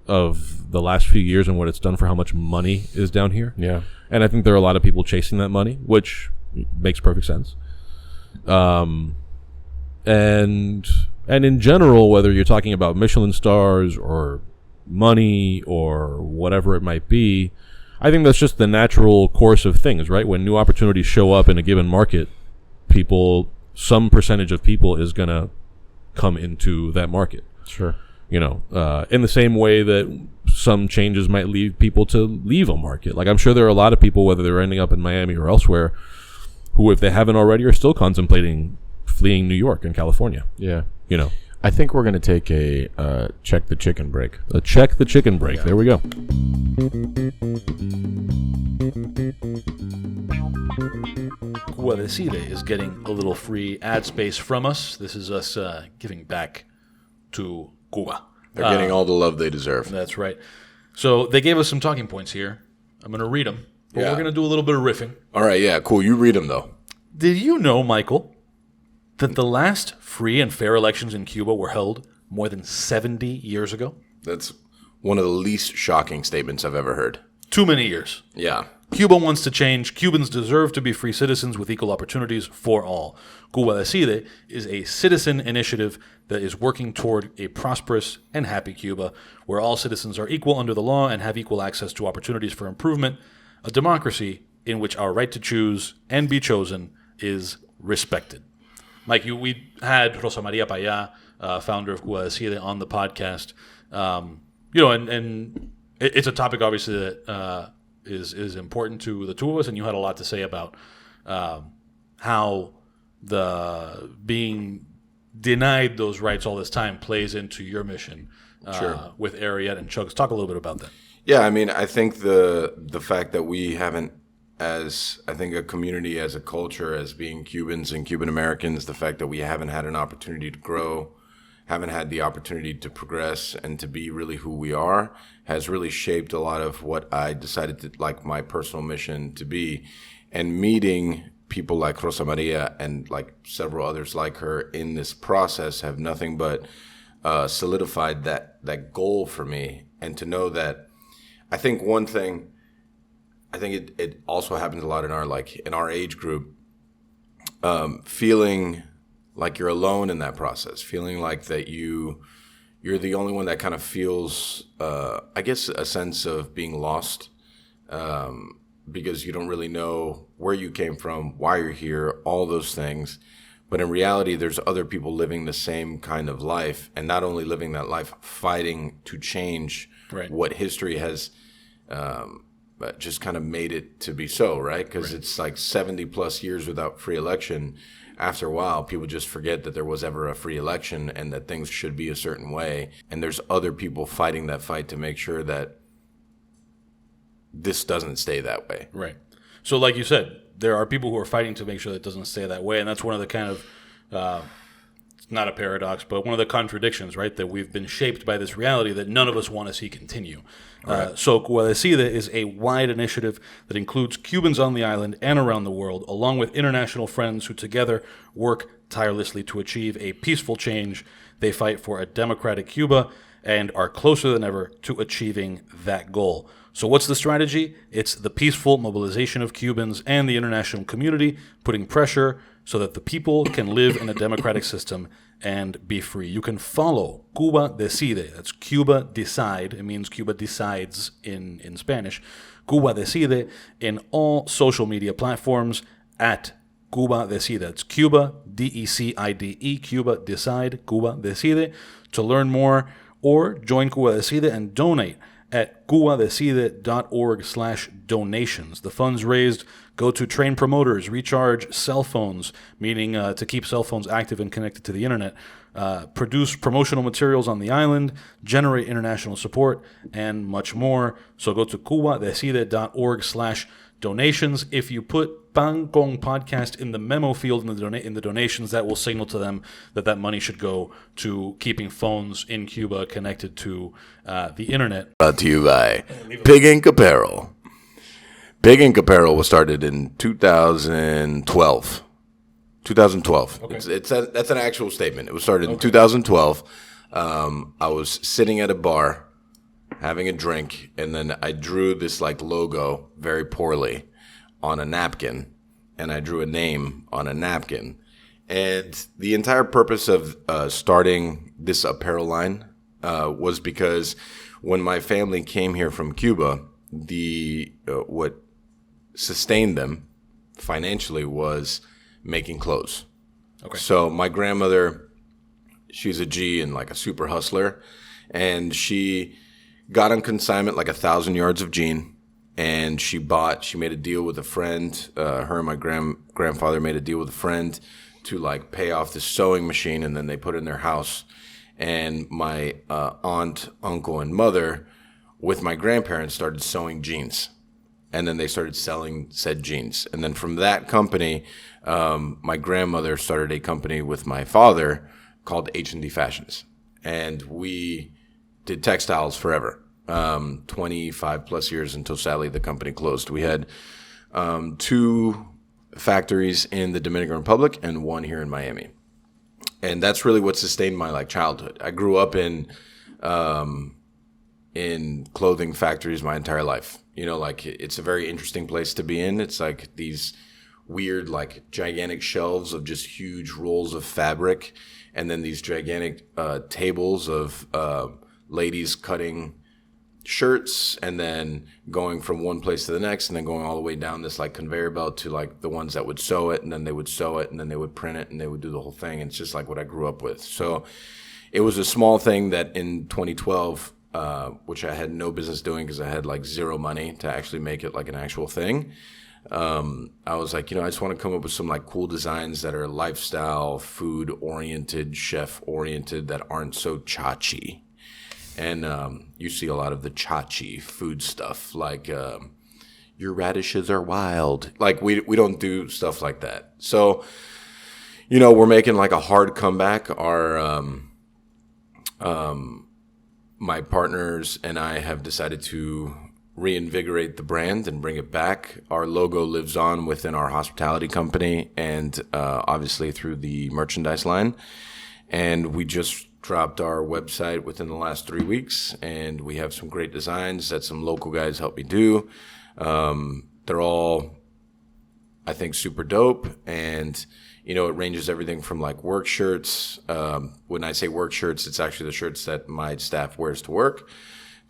S2: of the last few years and what it's done for how much money is down here.
S1: Yeah.
S2: And I think there are a lot of people chasing that money, which makes perfect sense. And in general, whether you're talking about Michelin stars or money or whatever it might be, I think that's just the natural course of things, right? When new opportunities show up in a given market, some percentage of people is going to come into that market.
S1: Sure.
S2: In the same way that some changes might lead people to leave a market. Like, I'm sure there are a lot of people, whether they're ending up in Miami or elsewhere, who, if they haven't already, are still contemplating fleeing New York and California.
S1: Yeah. I think we're going to take a check the chicken break.
S2: A check the chicken break. Yeah. There we go.
S3: Cuadecide is getting a little free ad space from us. This is us giving back to Cuba.
S1: They're getting all the love they deserve.
S3: That's right. So they gave us some talking points here. I'm going to read them, but we're going to do a little bit of riffing.
S1: All right, yeah, cool. You read them, though.
S3: Did you know, Michael, that the last free and fair elections in Cuba were held more than 70 years ago?
S1: That's one of the least shocking statements I've ever heard.
S3: Too many years.
S1: Yeah.
S3: Cuba wants to change. Cubans deserve to be free citizens with equal opportunities for all. Cuba Decide is a citizen initiative that is working toward a prosperous and happy Cuba, where all citizens are equal under the law and have equal access to opportunities for improvement, a democracy in which our right to choose and be chosen is respected. Mike, we had Rosa Maria Paya, founder of Cuba Decide, on the podcast. And it's a topic, obviously, that is important to the two of us, and you had a lot to say about how the being denied those rights all this time plays into your mission with Ariete and Chugs. Talk a little bit about that.
S5: Yeah, I mean, I think the fact that we haven't, as I think a community, as a culture, as being Cubans and Cuban Americans, the fact that we haven't had an opportunity to grow, haven't had the opportunity to progress and to be really who we are, has really shaped a lot of what I decided to, like, my personal mission to be. And meeting people like Rosa Maria and like several others like her in this process have nothing but solidified that goal for me. And to know that, I think one thing, I think it also happens a lot in our age group, feeling like you're alone in that process, feeling like that you're the only one that kind of feels, I guess, a sense of being lost, because you don't really know where you came from, why you're here, all those things. But in reality, there's other people living the same kind of life, and not only living that life, fighting to change what history has just kind of made it to be so, right? Because it's like 70 plus years without free election. After a while, people just forget that there was ever a free election and that things should be a certain way. And there's other people fighting that fight to make sure that this doesn't stay that way.
S3: Right. So like you said, there are people who are fighting to make sure that it doesn't stay that way. And that's one of the kind of, it's not a paradox, but one of the contradictions, right? That we've been shaped by this reality that none of us want to see continue. So Cuba Decide is a wide initiative that includes Cubans on the island and around the world, along with international friends who together work tirelessly to achieve a peaceful change. They fight for a democratic Cuba and are closer than ever to achieving that goal. So what's the strategy? It's the peaceful mobilization of Cubans and the international community, putting pressure so that the people can live in a democratic system and be free. You can follow Cuba Decide. That's Cuba Decide. It means Cuba decides in Spanish. Cuba Decide in all social media platforms at Cuba Decide. That's Cuba, D-E-C-I-D-E, Cuba Decide, Cuba Decide. To learn more or join Cuba Decide and donate at cubadecide.org/donations. The funds raised go to train promoters, recharge cell phones, meaning to keep cell phones active and connected to the internet, produce promotional materials on the island, generate international support, and much more. So go to cubadecide.org/donations. If you put Pan Con Podcast in the memo field in the donations, that will signal to them that money should go to keeping phones in Cuba connected to the internet.
S5: Brought to you by Pig Ink Apparel. Pig Ink Apparel was started in 2012. 2012. Okay. That's an actual statement. It was started in 2012. I was sitting at a bar having a drink, and then I drew this like logo very poorly on a napkin, and I drew a name on a napkin. And the entire purpose of starting this apparel line was because when my family came here from Cuba, what sustained them financially was making clothes. Okay. So my grandmother, she's a G and like a super hustler, and she got on consignment like 1,000 yards of jean, and she made a deal with a friend. Her and my grandfather made a deal with a friend to like pay off this sewing machine, and then they put it in their house. And my aunt, uncle, and mother with my grandparents started sewing jeans. And then they started selling said jeans. And then from that company, my grandmother started a company with my father called H&D Fashions. And we did textiles forever, 25 plus years until sadly the company closed. We had 2 factories in the Dominican Republic and 1 here in Miami. And that's really what sustained my like childhood. I grew up in in clothing factories my entire life. You know, like it's a very interesting place to be in. It's like these weird, like gigantic shelves of just huge rolls of fabric, and then these gigantic tables of ladies cutting shirts and then going from one place to the next and then going all the way down this like conveyor belt to like the ones that would sew it, and then they would sew it and then they would print it and they would do the whole thing. And it's just like what I grew up with. So it was a small thing that in 2012, which I had no business doing because I had like zero money to actually make it like an actual thing. I was like, I just want to come up with some like cool designs that are lifestyle, food oriented, chef oriented, that aren't so chachi. And you see a lot of the chachi food stuff, like your radishes are wild. Like we don't do stuff like that. So, we're making like a hard comeback. Our my partners and I have decided to reinvigorate the brand and bring it back. Our logo lives on within our hospitality company and obviously through the merchandise line. And we just dropped our website within the last 3 weeks, and we have some great designs that some local guys helped me do. They're all, I think, super dope. And, it ranges everything from like work shirts. When I say work shirts, it's actually the shirts that my staff wears to work,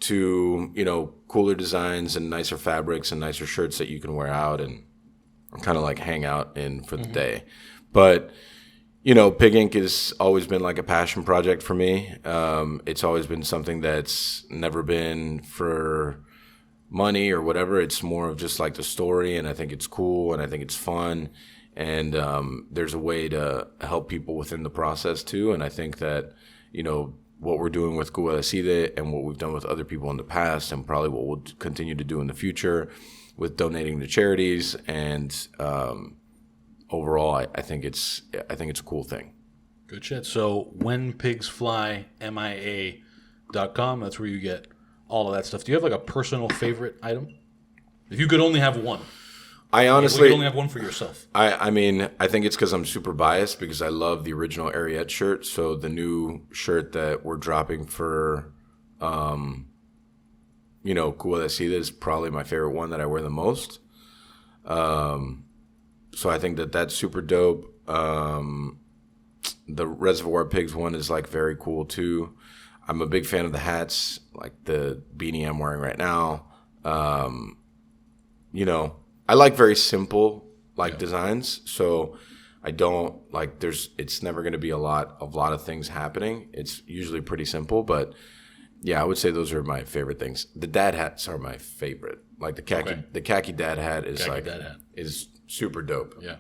S5: to, cooler designs and nicer fabrics and nicer shirts that you can wear out and kind of like hang out in for the day. But, Pig Ink has always been like a passion project for me. It's always been something that's never been for money or whatever. It's more of just like the story, and I think it's cool and I think it's fun. And there's a way to help people within the process too. And I think that, what we're doing with DADE and what we've done with other people in the past, and probably what we'll continue to do in the future with donating to charities, and overall, I think it's a cool thing.
S3: Good shit. So whenpigsflymia.com, that's where you get all of that stuff. Do you have like a personal favorite item? If you could only have one.
S5: I honestly,
S3: you could only have one for yourself.
S5: I mean, I think it's because I'm super biased because I love the original Ariete shirt. So the new shirt that we're dropping for, Cuba de Sida is probably my favorite one that I wear the most. So I think that's super dope. The Reservoir Pigs one is like very cool too. I'm a big fan of the hats, like the beanie I'm wearing right now. I like very simple designs. So I don't like it's never going to be a lot of things happening. It's usually pretty simple, but yeah, I would say those are my favorite things. The dad hats are my favorite. Like the khaki dad hat is is super dope.
S3: Yeah.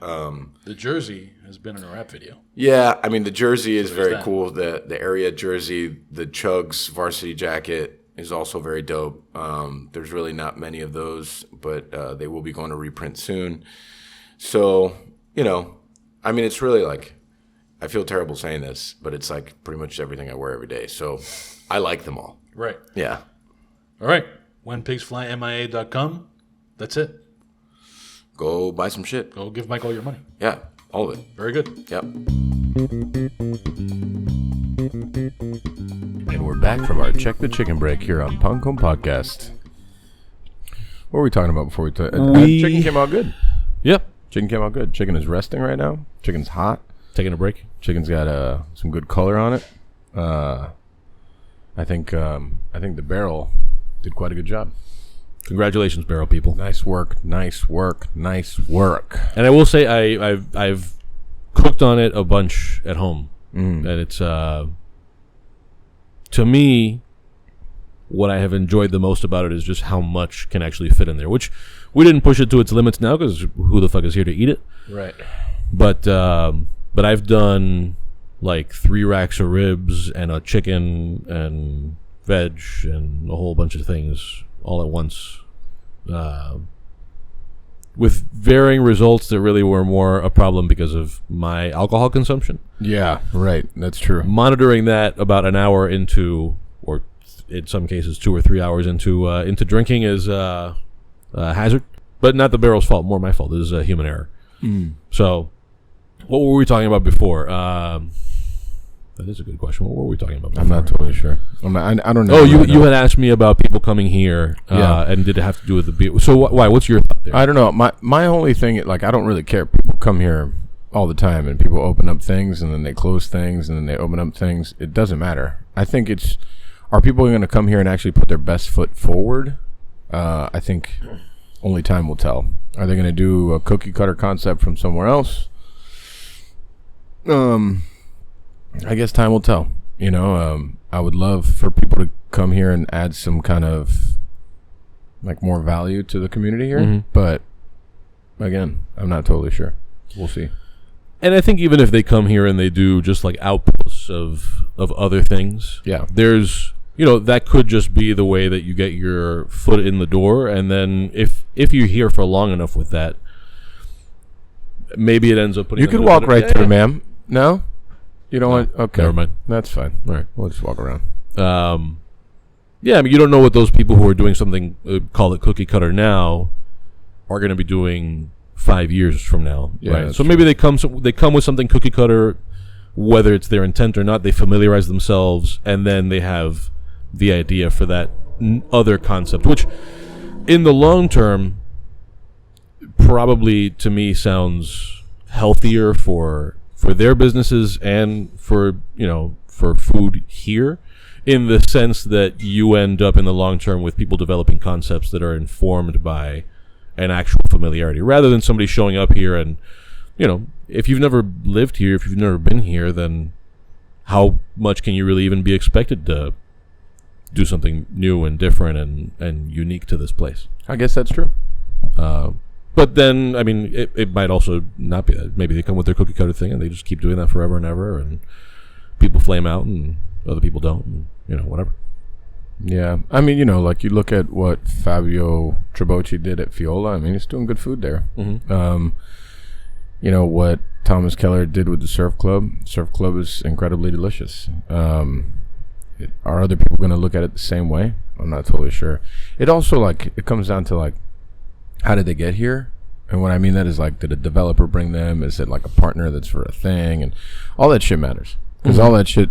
S3: The jersey has been in a rap video.
S5: Yeah, I mean the jersey is very cool. The Ariete jersey, the Chugs varsity jacket is also very dope. There's really not many of those, but they will be going to reprint soon. So, I mean, it's really like, I feel terrible saying this, but it's like pretty much everything I wear every day. So I like them all.
S3: Right.
S5: Yeah.
S3: All right. whenpigsflymia.com. That's it.
S5: Go buy some shit.
S3: Go give Mike all your money.
S5: Yeah, all of it.
S3: Very good.
S5: Yep.
S1: And we're back from our Check the Chicken break here on Pancom Podcast. What were we talking about before we chicken came out good.
S2: Yep.
S1: Chicken came out good. Chicken is resting right now. Chicken's hot.
S2: Taking a break.
S1: Chicken's got some good color on it. I think the barrel did quite a good job.
S2: Congratulations, barrel people.
S1: Nice work. Nice work. Nice work.
S2: And I will say I've cooked on it a bunch at home. And it's to me, what I have enjoyed the most about it is just how much can actually fit in there, which we didn't push it to its limits now because who the fuck is here to eat it?
S3: Right.
S2: But I've done like 3 racks of ribs and a chicken and veg and a whole bunch of things all at once, with varying results that really were more a problem because of my alcohol consumption.
S1: Yeah, right. That's true.
S2: Monitoring that about an hour into, or in some cases 2 or 3 hours into drinking is a hazard, but not the barrel's fault. More my fault. This is a human error. So, what were we talking about before? That is a good question. What were we talking about before?
S1: I'm not totally sure. I don't know.
S2: Oh, you had asked me about people coming here, and did it have to do with the beer? So why? What's your thought there?
S1: I don't know. My only thing, like, I don't really care. People come here all the time, and people open up things, and then they close things, and then they open up things. It doesn't matter. I think are people going to come here and actually put their best foot forward? I think only time will tell. Are they going to do a cookie cutter concept from somewhere else? I guess time will tell. I would love for people to come here and add some kind of like more value to the community here. But again, I'm not totally sure. We'll see.
S2: And I think even if they come here and they do just like outposts of other things, there's that could just be the way that you get your foot in the door. And then if you're here for long enough with that, maybe it ends up putting
S1: you could walk right through, ma'am. No? You don't want... Okay.
S2: Never mind.
S1: That's fine. All right. We'll just walk around.
S2: Yeah, I mean, you don't know what those people who are doing something, call it cookie cutter now, are going to be doing 5 years from now.
S1: Yeah,
S2: right? So maybe they come with something cookie cutter, whether it's their intent or not, they familiarize themselves, and then they have the idea for that other concept, which in the long term probably to me sounds healthier for their businesses and for food here, in the sense that you end up in the long term with people developing concepts that are informed by an actual familiarity, rather than somebody showing up here and, if you've never lived here, if you've never been here, then how much can you really even be expected to do something new and different and unique to this place?
S1: I guess that's true.
S2: But then, I mean, it might also not be that. Maybe they come with their cookie cutter thing and they just keep doing that forever and ever, and people flame out and other people don't, and, whatever.
S1: Yeah. I mean, like you look at what Fabio Trabocchi did at Fiola. I mean, he's doing good food there. What Thomas Keller did with the Surf Club. Surf Club is incredibly delicious. Are other people going to look at it the same way? I'm not totally sure. It also, it comes down to, how did they get here? And what I mean that is, did a developer bring them? Is it like a partner that's for a thing? And all that shit matters. Because all that shit,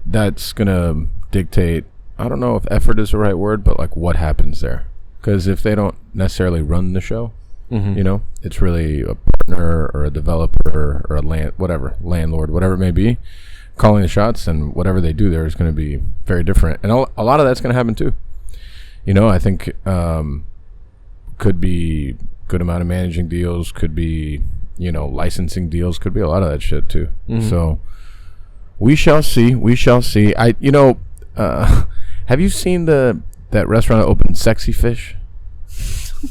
S1: that's going to dictate, I don't know if effort is the right word, but what happens there. Because if they don't necessarily run the show, it's really a partner or a developer or a landlord, whatever it may be, calling the shots, and whatever they do there is going to be very different. And a lot of that's going to happen too. I think could be good amount of managing deals, could be, licensing deals, could be a lot of that shit too. So we shall see. Have you seen that restaurant that opened, Sexy Fish?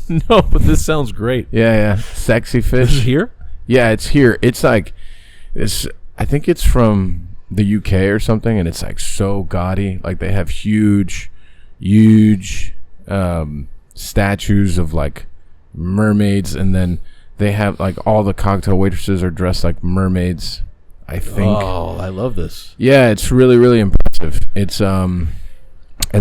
S2: No, but this sounds great.
S1: Yeah. Sexy Fish.
S2: This is here?
S1: Yeah, it's here. It's this. I think it's from the UK or something, and it's so gaudy. They have huge statues of mermaids, and then they have all the cocktail waitresses are dressed like mermaids, I think.
S2: Oh, I love this.
S1: Yeah, it's really, really impressive. It's and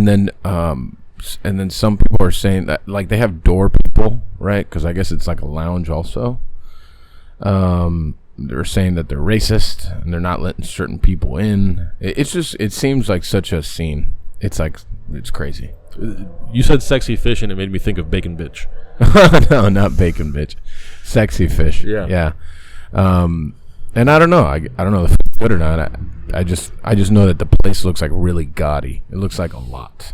S1: then some people are saying that they have door people, right? Because I guess it's a lounge also. They're saying that they're racist and they're not letting certain people in. It seems like such a scene. It's crazy.
S2: You said Sexy Fish and it made me think of Bacon Bitch.
S1: No, not Bacon Bitch. Sexy Fish. Yeah. And I don't know. I don't know if it's good or not. I just know that the place looks really gaudy. It looks like a lot.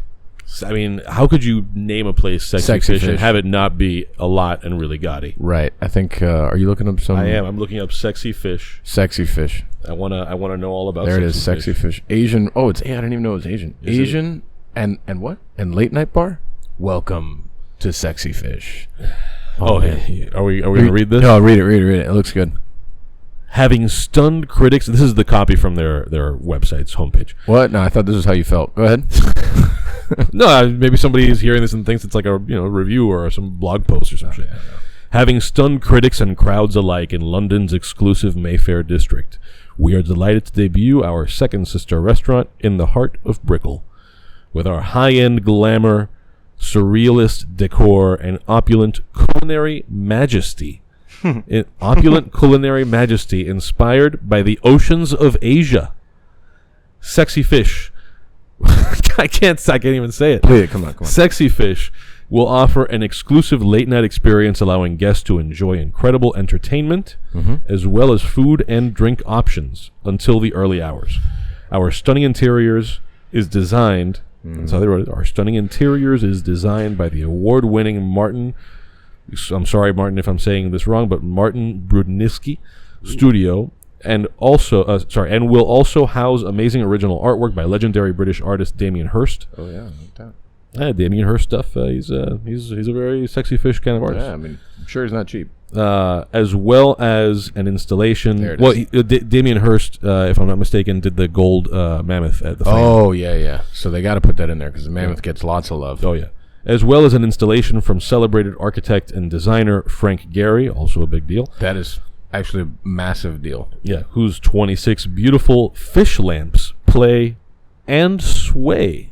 S2: I mean, how could you name a place Sexy Fish and have it not be a lot and really gaudy?
S1: Right. I think. Are you looking up some?
S2: I am. I'm looking up Sexy Fish.
S1: Sexy Fish.
S2: I wanna know all about.
S1: There it is. Sexy Fish. Asian. Oh, I didn't even know it was Asian. Asian and what? And late night bar. Welcome to Sexy Fish.
S2: Oh, yeah. Are we gonna read this?
S1: No, read it. It looks good.
S2: Having stunned critics. This is the copy from their website's homepage.
S1: What? No, I thought this is how you felt. Go ahead.
S2: No, maybe somebody is hearing this and thinks it's a review or some blog post or some shit. Having stunned critics and crowds alike in London's exclusive Mayfair district, we are delighted to debut our second sister restaurant in the heart of Brickell. With our high-end glamour, surrealist decor, and opulent culinary majesty. Inspired by the oceans of Asia. Sexy Fish. I can't even say it.
S1: Play it. Come on.
S2: Sexy Fish will offer an exclusive late-night experience allowing guests to enjoy incredible entertainment as well as food and drink options until the early hours. Our stunning interiors is designed... That's how they wrote it. Our stunning interiors is designed by the award-winning Martin... I'm sorry, Martin, if I'm saying this wrong, but Martin Brudniski Studio... And also, and will also house amazing original artwork by legendary British artist Damien Hirst.
S1: Oh yeah, like that.
S2: Yeah, Damien Hirst stuff. He's a very sexy fish kind of artist.
S1: Yeah, I mean, I'm sure he's not cheap.
S2: As well as an installation.
S1: There it
S2: well,
S1: is.
S2: Damien Hirst, if I'm not mistaken, did the gold mammoth at the.
S1: Oh yeah. So they got to put that in there because the mammoth gets lots of love.
S2: Oh yeah. As well as an installation from celebrated architect and designer Frank Gehry, also a big deal.
S1: That is actually a massive deal.
S2: Yeah, whose 26 beautiful fish lamps play and sway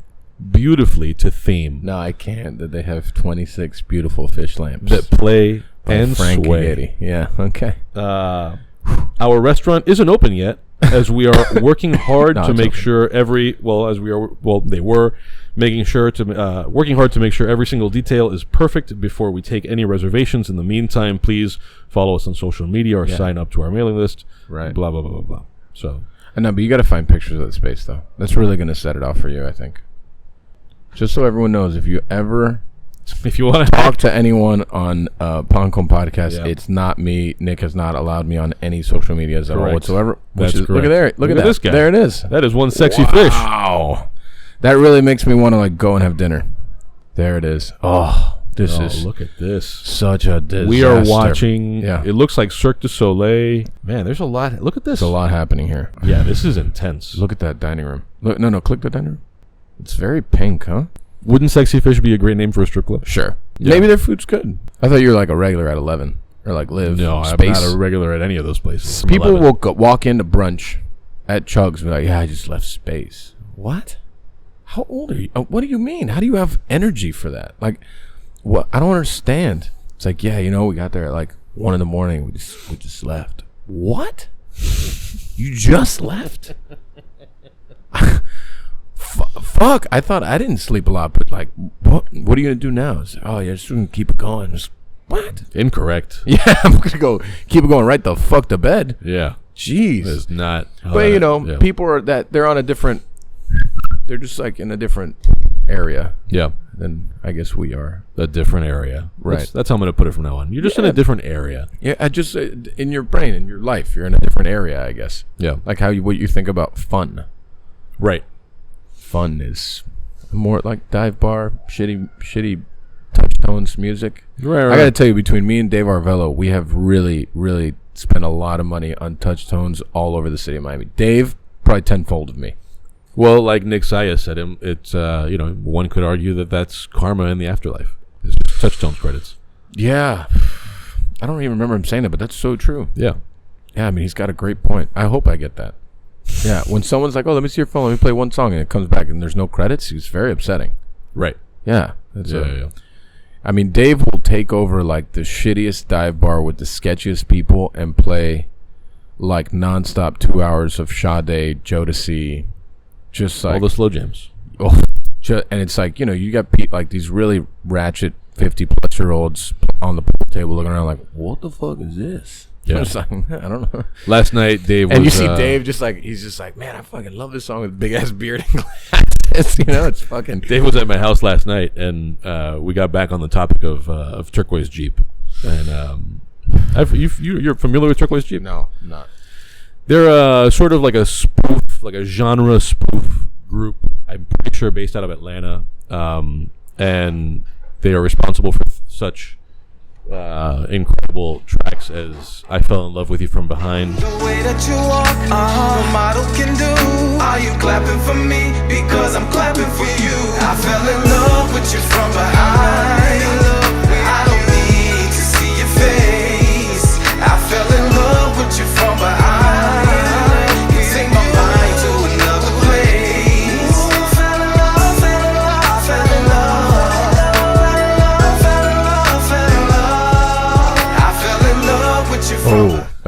S2: beautifully to theme.
S1: No, I can't. That they have 26 beautiful fish lamps
S2: that play and
S1: Frank
S2: sway.
S1: Gehry. Yeah, okay.
S2: Our restaurant isn't open yet, as we are working hard to make
S1: open.
S2: sure they were making sure to working hard to make sure every single detail is perfect before we take any reservations. In the meantime, please follow us on social media or sign up to our mailing list.
S1: Right.
S2: Blah blah blah blah blah. So
S1: I know, but you got to find pictures of the space though. That's really going to set it off for you, I think. Just so everyone knows, if you want to talk to anyone on Pancom Podcast, it's not me. Nick has not allowed me on any social medias at all whatsoever.
S2: That's correct.
S1: Look at there. Look at that.
S2: This guy.
S1: There it is.
S2: That is one sexy fish.
S1: Wow. That really makes me want to like go and have dinner. There it is. Oh, this is
S2: look at this.
S1: Such a disaster.
S2: We are watching.
S1: Yeah.
S2: It looks like Cirque du Soleil. Man, there's a lot. Look at this.
S1: There's a lot happening here.
S2: Yeah, this is intense.
S1: Look at that dining room. Look, no, click the dining room. It's very pink, huh?
S2: Wouldn't Sexy Fish be a great name for a strip club?
S1: Sure.
S2: Yeah.
S1: Maybe their food's good. I thought you were like a regular at 11 or like Live.
S2: No,
S1: Space.
S2: I'm not a regular at any of those places.
S1: People will walk into brunch at Chug's and be like, yeah, I just left Space. What? How old are you? What do you mean? How do you have energy for that? Like, what? I don't understand. It's like, yeah, we got there at like 1 a.m. We just left. What? You just left? Fuck! I thought I didn't sleep a lot, but like, what are you gonna do now? It's, oh, yeah, just gonna keep it going. What?
S2: Incorrect.
S1: Yeah, I'm gonna go keep it going right the fuck to bed.
S2: Yeah.
S1: Jeez.
S2: It's not.
S1: But people are they're on a different. They're just like in a different area.
S2: Yeah.
S1: Than I guess we are.
S2: A different area.
S1: Right.
S2: That's how I'm gonna put it from now on. You're just in a different area.
S1: Yeah. I just in your brain, in your life, you're in a different area. I guess.
S2: Yeah.
S1: Like what you think about fun.
S2: Right.
S1: Fun is more like dive bar, shitty touch tones music.
S2: Right.
S1: I gotta tell you, between me and Dave Arvello, we have really, really spent a lot of money on touch tones all over the city of Miami. Dave, probably tenfold of me.
S2: Well, like Nick Saya said, it's one could argue that that's karma in the afterlife. It's touch tones credits.
S1: Yeah, I don't even remember him saying that, but that's so true.
S2: Yeah.
S1: Yeah, I mean, he's got a great point. I hope I get that. Yeah, when someone's like, "Oh, let me see your phone. Let me play one song," and it comes back and there's no credits, it's very upsetting.
S2: Right.
S1: Yeah.
S2: Yeah.
S1: I mean, Dave will take over like the shittiest dive bar with the sketchiest people and play like nonstop 2 hours of Sade, Jodeci, just like
S2: all the slow jams.
S1: Oh, and it's like you got like these really ratchet 50-plus-year-olds on the pool table looking around like, what the fuck is this?
S2: Yeah.
S1: Like, I don't know.
S2: Last night, Dave
S1: and
S2: was...
S1: you see Dave he's just like, man, I fucking love this song with big-ass beard and glasses. It's fucking...
S2: Dave was at my house last night, and we got back on the topic of Turquoise Jeep. And you're familiar with Turquoise Jeep?
S1: No, I'm not.
S2: They're sort of like a spoof, like a genre spoof group. I'm pretty sure based out of Atlanta. And they are responsible for such... incredible tracks as I Fell in Love with You From Behind.
S6: The way that you walk, a model can do. Are you clapping for me? Because I'm clapping for you. I fell in love with you from behind. I don't need to see your face. I fell in love with you from behind. You take my mind to another place. Fell in love, fell in love, fell in love.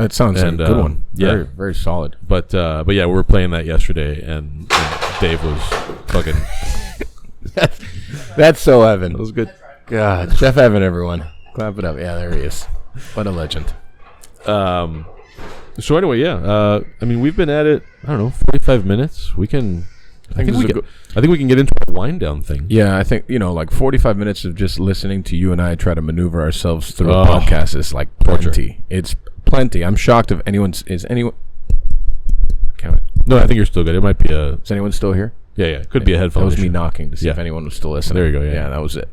S1: That sounds like a good one. Very, very solid.
S2: But yeah, we were playing that yesterday, and Dave was fucking.
S1: That's so Evan.
S2: That was good.
S1: God, Chef Evan, everyone, clap it up. Yeah, there he is. What a legend.
S2: So anyway, yeah. I mean, we've been at it. I don't know, 45 minutes. We can. I think we can get into a wind down thing.
S1: Yeah, I think like 45 minutes of just listening to you and I try to maneuver ourselves through a podcast is like plenty. It's plenty. I'm shocked if anyone's is anyone.
S2: No, I think you're still good. It might be a.
S1: Is anyone still here?
S2: Yeah. It could be a headphone.
S1: That was
S2: issue.
S1: me knocking to see if anyone was still listening.
S2: There you go. Yeah,
S1: that was it.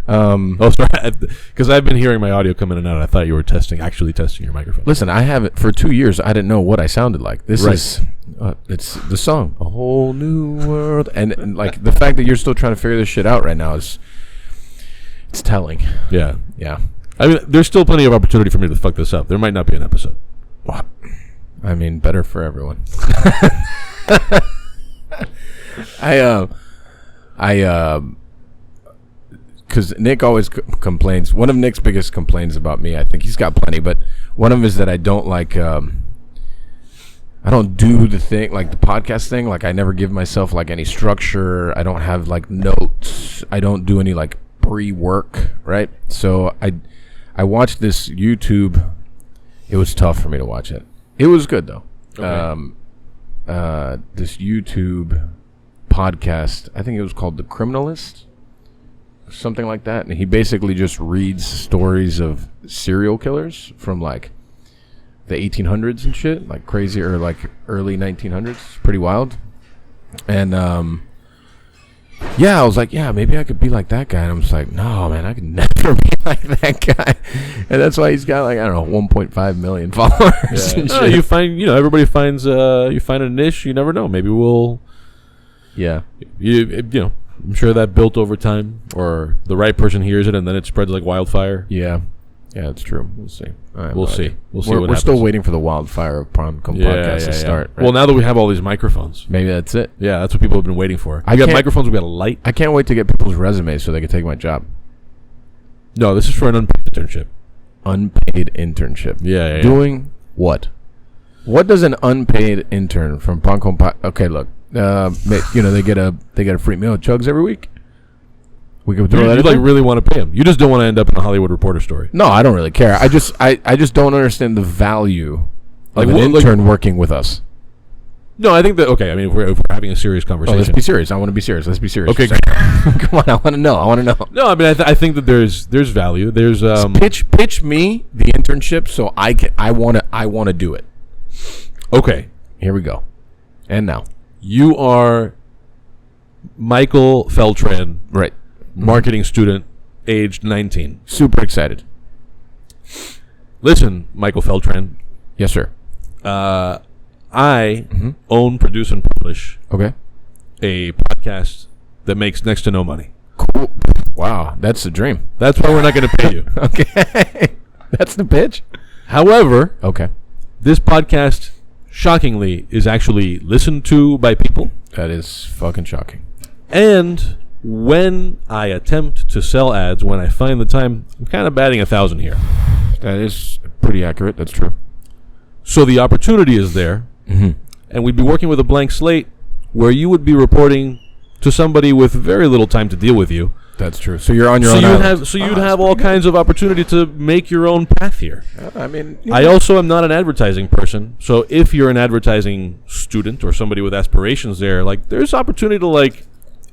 S2: Oh, sorry. Because I've been hearing my audio come in and out. I thought you were actually testing your microphone.
S1: Listen, I haven't for 2 years. I didn't know what I sounded like. This is it's the song, A Whole New World, and like the fact that you're still trying to figure this shit out right now it's telling.
S2: Yeah.
S1: I
S2: mean, there's still plenty of opportunity for me to fuck this up. There might not be an episode.
S1: What? I mean, better for everyone. Because Nick always complains. One of Nick's biggest complaints about me, I think he's got plenty, but one of them is that I don't like. I don't do the thing like the podcast thing. Like I never give myself like any structure. I don't have like notes. I don't do any like pre-work. Right. So I watched this YouTube. It was tough for me to watch it. It was good though. Okay. This YouTube podcast. I think it was called The Criminalist. Something like that, and he basically just reads stories of serial killers from like the 1800s and shit, like crazy, or like early 1900s. Pretty wild. And I was like, yeah, maybe I could be like that guy. And I'm just like, no, man, I could never be like that guy. And that's why he's got like, I don't know, 1.5 million followers.
S2: Yeah. No, you find, everybody finds, you find a niche. You never know. Maybe we'll.
S1: Yeah.
S2: You I'm sure that built over time, or the right person hears it and then it spreads like wildfire.
S1: Yeah, that's true. We'll see.
S2: We'll see. We'll see.
S1: We're still waiting for the wildfire of Pancom podcast to start. Right?
S2: Well, now that we have all these microphones,
S1: maybe that's it.
S2: Yeah, that's what people have been waiting for. We got microphones. We got a light.
S1: I can't wait to get people's resumes so they can take my job.
S2: No, this is for an unpaid internship.
S1: Unpaid internship.
S2: Yeah.
S1: Doing what? What does an unpaid intern from Pancom? Okay, look. They get a free meal at Chugs every week. We could throw that.
S2: You like really want to pay them. You just don't want to end up in a Hollywood Reporter story.
S1: No, I don't really care. I just don't understand the value of an intern working with us.
S2: No, I think that if we're having a serious conversation.
S1: Let's be serious. I want to be serious. Let's be serious.
S2: Okay,
S1: come on. I want to know.
S2: No, I mean I think that there's value. There's
S1: pitch me the internship so I want to do it.
S2: Okay,
S1: here we go. And now.
S2: You are Michael Beltrán,
S1: right?
S2: Marketing student, aged 19.
S1: Super excited.
S2: Listen, Michael Beltrán.
S1: Yes, sir.
S2: I own, produce, and publish a podcast that makes next to no money.
S1: Cool. Wow, that's the dream.
S2: That's why we're not going to pay you.
S1: Okay. That's the pitch.
S2: However,
S1: this
S2: podcast, shockingly, is actually listened to by people.
S1: That is fucking shocking.
S2: And when I attempt to sell ads, when I find the time, I'm kind of batting 1,000 here.
S1: That is pretty accurate. That's true.
S2: So the opportunity is there, and we'd be working with a blank slate where you would be reporting to somebody with very little time to deal with you.
S1: That's true. So you're on your own island.
S2: You'd have all kinds of opportunity to make your own path here. I also am not an advertising person. So if you're an advertising student or somebody with aspirations there, like there's opportunity to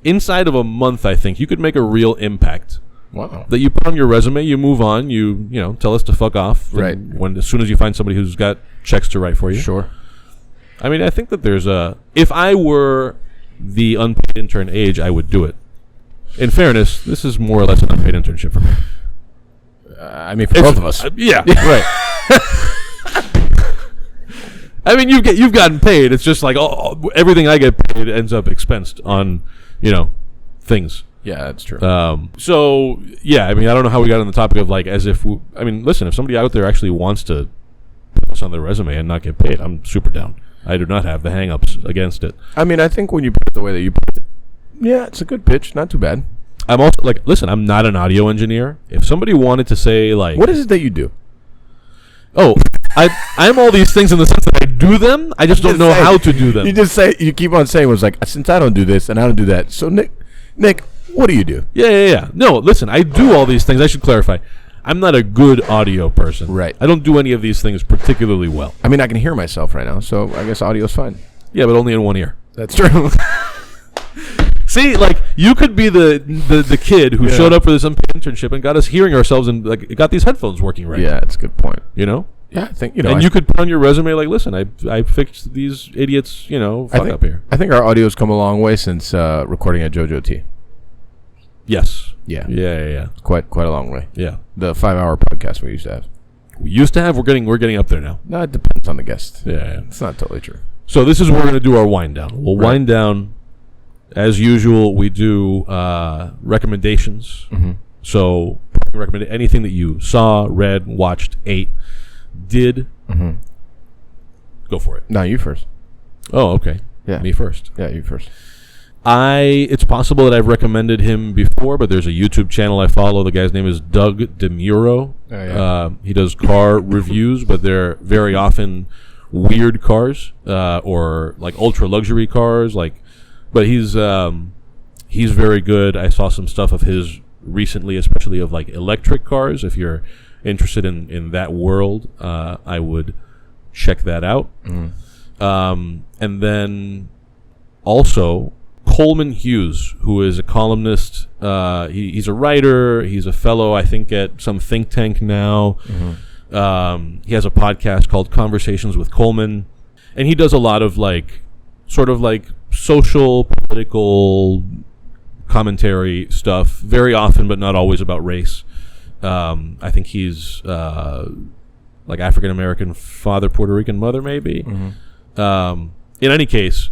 S2: inside of a month, I think you could make a real impact.
S1: Wow. That
S2: you put on your resume, you move on, you tell us to fuck off.
S1: Right.
S2: As soon as you find somebody who's got checks to write for you.
S1: Sure.
S2: I mean, I think that there's if I were the unpaid intern age, I would do it. In fairness, this is more or less an unpaid internship for me.
S1: For both of us.
S2: Yeah, right. I mean, you've gotten paid. It's just like everything I get paid ends up expensed on, things.
S1: Yeah, that's true.
S2: So yeah, I mean, I don't know how we got on the topic of listen, if somebody out there actually wants to put this on their resume and not get paid, I'm super down. I do not have the hang-ups against it.
S1: I mean, I think when you put it the way that you put it, yeah, it's a good pitch. Not too bad.
S2: I'm also listen, I'm not an audio engineer. If somebody wanted to say what
S1: is it that you do?
S2: Oh, I'm all these things in the sense that I do them. I just don't know how to do them.
S1: You keep on saying was like, since I don't do this and I don't do that. So Nick, what do you do?
S2: Yeah. No, listen, I do all these things. I should clarify. I'm not a good audio person.
S1: Right.
S2: I don't do any of these things particularly well.
S1: I mean, I can hear myself right now, so I guess audio's fine.
S2: Yeah, but only in one ear.
S1: That's true.
S2: See, like, you could be the kid who showed up for this unpaid internship and got us hearing ourselves and like got these headphones working right.
S1: Yeah, that's a good point.
S2: You know?
S1: Yeah, I think
S2: and you could put on your resume like, listen, I fixed these idiots, fuck up here.
S1: I think our audio's come a long way since recording at JoJo T.
S2: Yes.
S1: Yeah. Quite a long way.
S2: Yeah.
S1: The 5-hour podcast we used to have.
S2: We're getting up there now.
S1: No, it depends on the guest.
S2: Yeah.
S1: It's not totally true.
S2: So this is where we're going to do our wind down. We'll wind down. As usual, we do recommendations.
S1: Mm-hmm.
S2: So recommend anything that you saw, read, watched, ate, did.
S1: Mm-hmm.
S2: Go for it.
S1: No, you first.
S2: Oh, okay.
S1: Yeah.
S2: Me first.
S1: Yeah, you first.
S2: It's possible that I've recommended him before, but there's a YouTube channel I follow. The guy's name is Doug DeMuro.
S1: Oh, yeah.
S2: He does car reviews, but they're very often weird cars or like ultra luxury cars. But he's very good. I saw some stuff of his recently, especially of like electric cars. If you're interested in that world, I would check that out. And then also Coleman Hughes, who is a columnist. He's a writer. He's a fellow, I think, at some think tank now. Mm-hmm. He has a podcast called Conversations with Coleman, and he does a lot of sort of social, political commentary stuff, very often, but not always about race. I think he's African American father, Puerto Rican mother, maybe. Mm-hmm. In any case,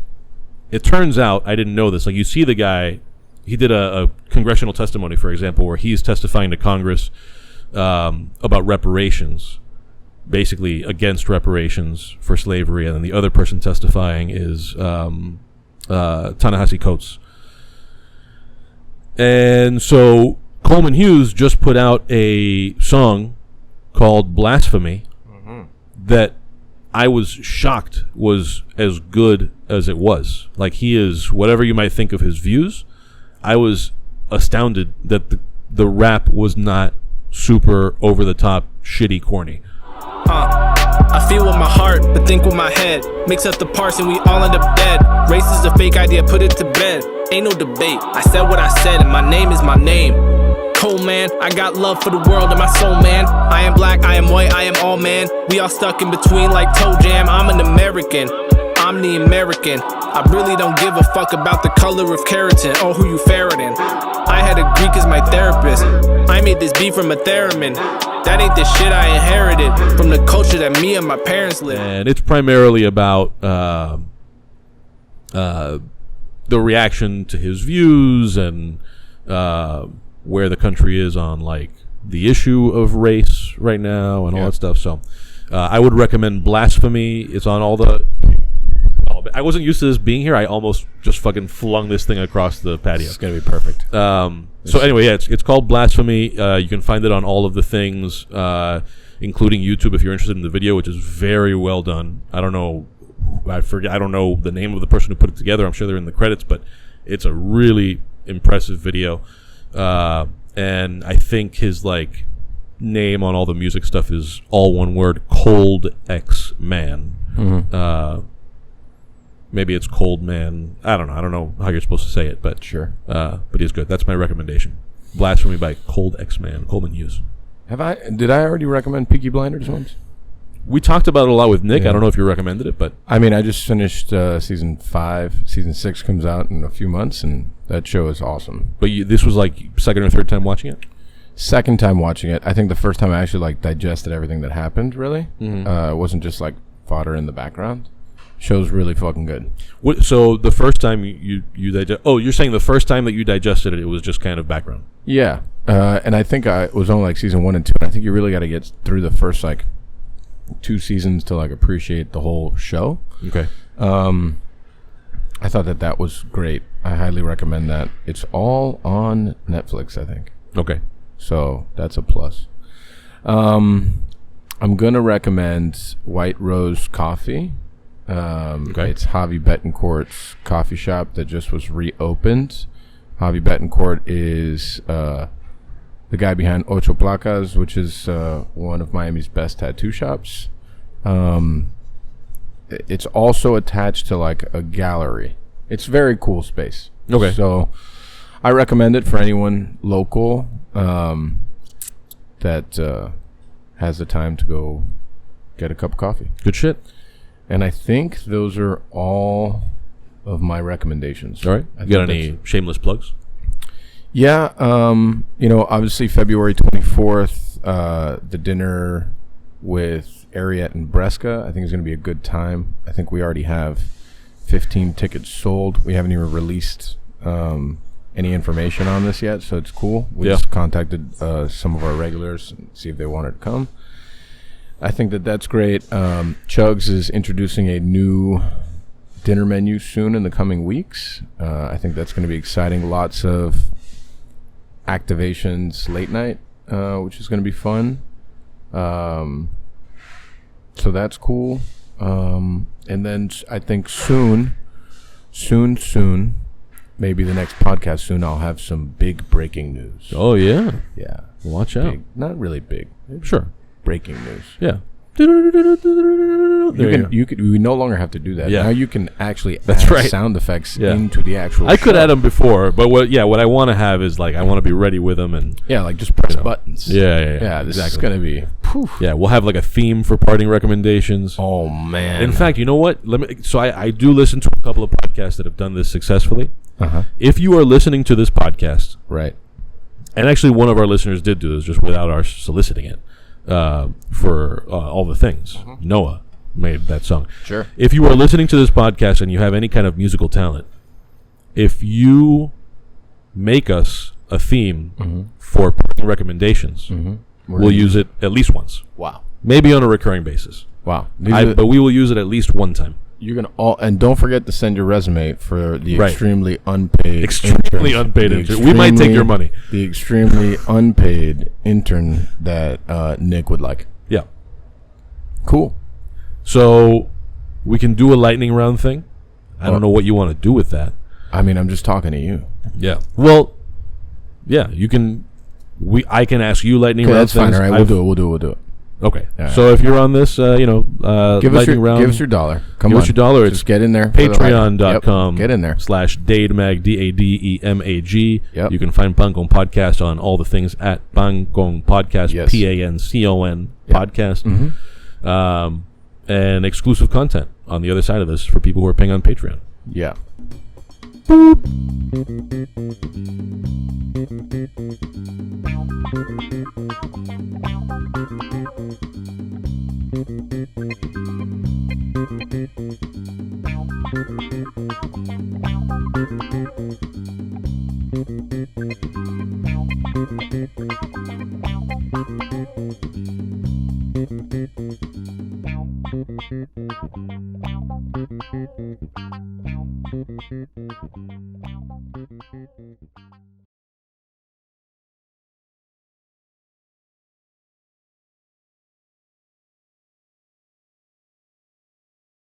S2: it turns out, I didn't know this, you see the guy, he did a congressional testimony, for example, where he's testifying to Congress about reparations, basically against reparations for slavery, and then the other person testifying is Ta-Nehisi Coates. And so Coleman Hughes just put out a song called Blasphemy that I was shocked was as good as it was. He is, whatever you might think of his views, I was astounded that the rap was not super over the top, shitty, corny.
S7: I feel with my heart, but think with my head. Mix up the parts and we all end up dead. Race is a fake idea, put it to bed. Ain't no debate. I said what I said and my name is my name. Cold man, I got love for the world and my soul, man. I am black, I am white, I am all man. We all stuck in between like toe jam. I'm an American, I'm the American. I really don't give a fuck about the color of keratin or who you ferreting. I had a Greek as my therapist. I made this beat from a theremin. That ain't the shit I inherited from the culture that me and my parents live.
S2: And it's primarily about the reaction to his views and where the country is on the issue of race right now and all that stuff. So I would recommend Blasphemy. It's on all the... I wasn't used to this being here. I almost just fucking flung this thing across the patio.
S1: It's going to be perfect.
S2: So anyway, it's called Blasphemy. You can find it on all of the things, including YouTube if you're interested in the video, which is very well done. I don't know the name of the person who put it together. I'm sure they're in the credits, but it's a really impressive video. And I think his name on all the music stuff is all one word, Cold X Man. Mm-hmm. Maybe it's Cold Man. I don't know how you're supposed to say it, but
S1: sure.
S2: But he's good. That's my recommendation. Blasphemy by Cold X Man, Coleman Hughes.
S1: Did I already recommend Peaky Blinders once?
S2: We talked about it a lot with Nick.
S1: Yeah.
S2: I don't know if you recommended it, but
S1: I mean, I just finished season 5. Season 6 comes out in a few months, and that show is awesome.
S2: But this was second or third time watching it?
S1: Second time watching it. I think the first time I actually digested everything that happened. Really, it wasn't just fodder in the background. Show's really fucking good.
S2: So the first time you digest? Oh, you're saying the first time that you digested it, it was just kind of background.
S1: Yeah, and I think it was only season 1 and 2. And I think you really got to get through the first 2 seasons to appreciate the whole show.
S2: Okay.
S1: I thought that was great. I highly recommend that. It's all on Netflix, I think.
S2: Okay.
S1: So that's a plus. I'm going to recommend White Rose Coffee. It's Javi Betancourt's coffee shop that just was reopened. Javi Betancourt is the guy behind Ocho Placas, which is one of Miami's best tattoo shops. It's also attached to like a gallery. It's a very cool space.
S2: Okay.
S1: So I recommend it for anyone local that has the time to go get a cup of coffee.
S2: Good shit.
S1: And I think those are all of my recommendations.
S2: All right. You got any shameless plugs?
S1: Yeah. Obviously February 24th, the dinner with Ariete and Bresca, I think is going to be a good time. I think we already have 15 tickets sold. We haven't even released any information on this yet, so it's cool. We just contacted some of our regulars and see if they wanted to come. I think that's great. Chugs is introducing a new dinner menu soon in the coming weeks. I think that's going to be exciting. Lots of activations late night, which is going to be fun. So that's cool. And then I think soon, maybe the next podcast soon, I'll have some big breaking news.
S2: Oh, yeah.
S1: Yeah.
S2: Watch out.
S1: Big, not really big.
S2: Sure.
S1: Breaking news.
S2: Yeah.
S1: We no longer have to do that.
S2: Yeah.
S1: Now you can actually
S2: That's
S1: add
S2: right.
S1: sound effects
S2: Yeah.
S1: into the actual
S2: I could
S1: show.
S2: add them before, but what I want to have is like I want to be ready with them and
S1: Yeah, like just press buttons.
S2: yeah,
S1: This
S2: exactly.
S1: is going to be...
S2: Yeah, we'll have like a theme for parting recommendations.
S1: Oh, man.
S2: In fact, you know what? I do listen to a couple of podcasts that have done this successfully.
S1: Uh-huh.
S2: If you are listening to this podcast,
S1: Right.
S2: and actually one of our listeners did do this just without our soliciting it, for all the things. Noah made that song.
S1: Sure.
S2: If you are listening to this podcast and you have any kind of musical talent, if you make us a theme for parting recommendations, we'll use it at least once.
S1: Wow.
S2: Maybe on a recurring basis.
S1: Wow.
S2: But we will use it at least one time.
S1: You're gonna and don't forget to send your resume for the
S2: Right.
S1: extremely unpaid
S2: intern. We might take your money.
S1: The extremely unpaid intern that Nick would like.
S2: Yeah.
S1: Cool.
S2: So we can do a lightning round thing. I don't know what you want to do with that.
S1: I mean, I'm just talking to you.
S2: Yeah. Well, yeah, you can. I can ask you lightning
S1: Okay,
S2: round
S1: that's fine.
S2: things.
S1: All right, we'll do it.
S2: Okay.
S1: All right.
S2: So if you're on this,
S1: Give us
S2: lightning round.
S1: Give us your $1. Come
S2: Give
S1: on.
S2: us your $1.
S1: Just get in there.
S2: Patreon.com.
S1: Yep, get in there.
S2: /DADEMAG, DADEMAG.
S1: Yep.
S2: You can find Pancon Podcast on all the things at Pancon Podcast,
S1: Yes.
S2: PANCON
S1: Yep.
S2: Podcast.
S1: Mm-hmm.
S2: And exclusive content on the other side of this for people who are paying on Patreon.
S1: Yeah.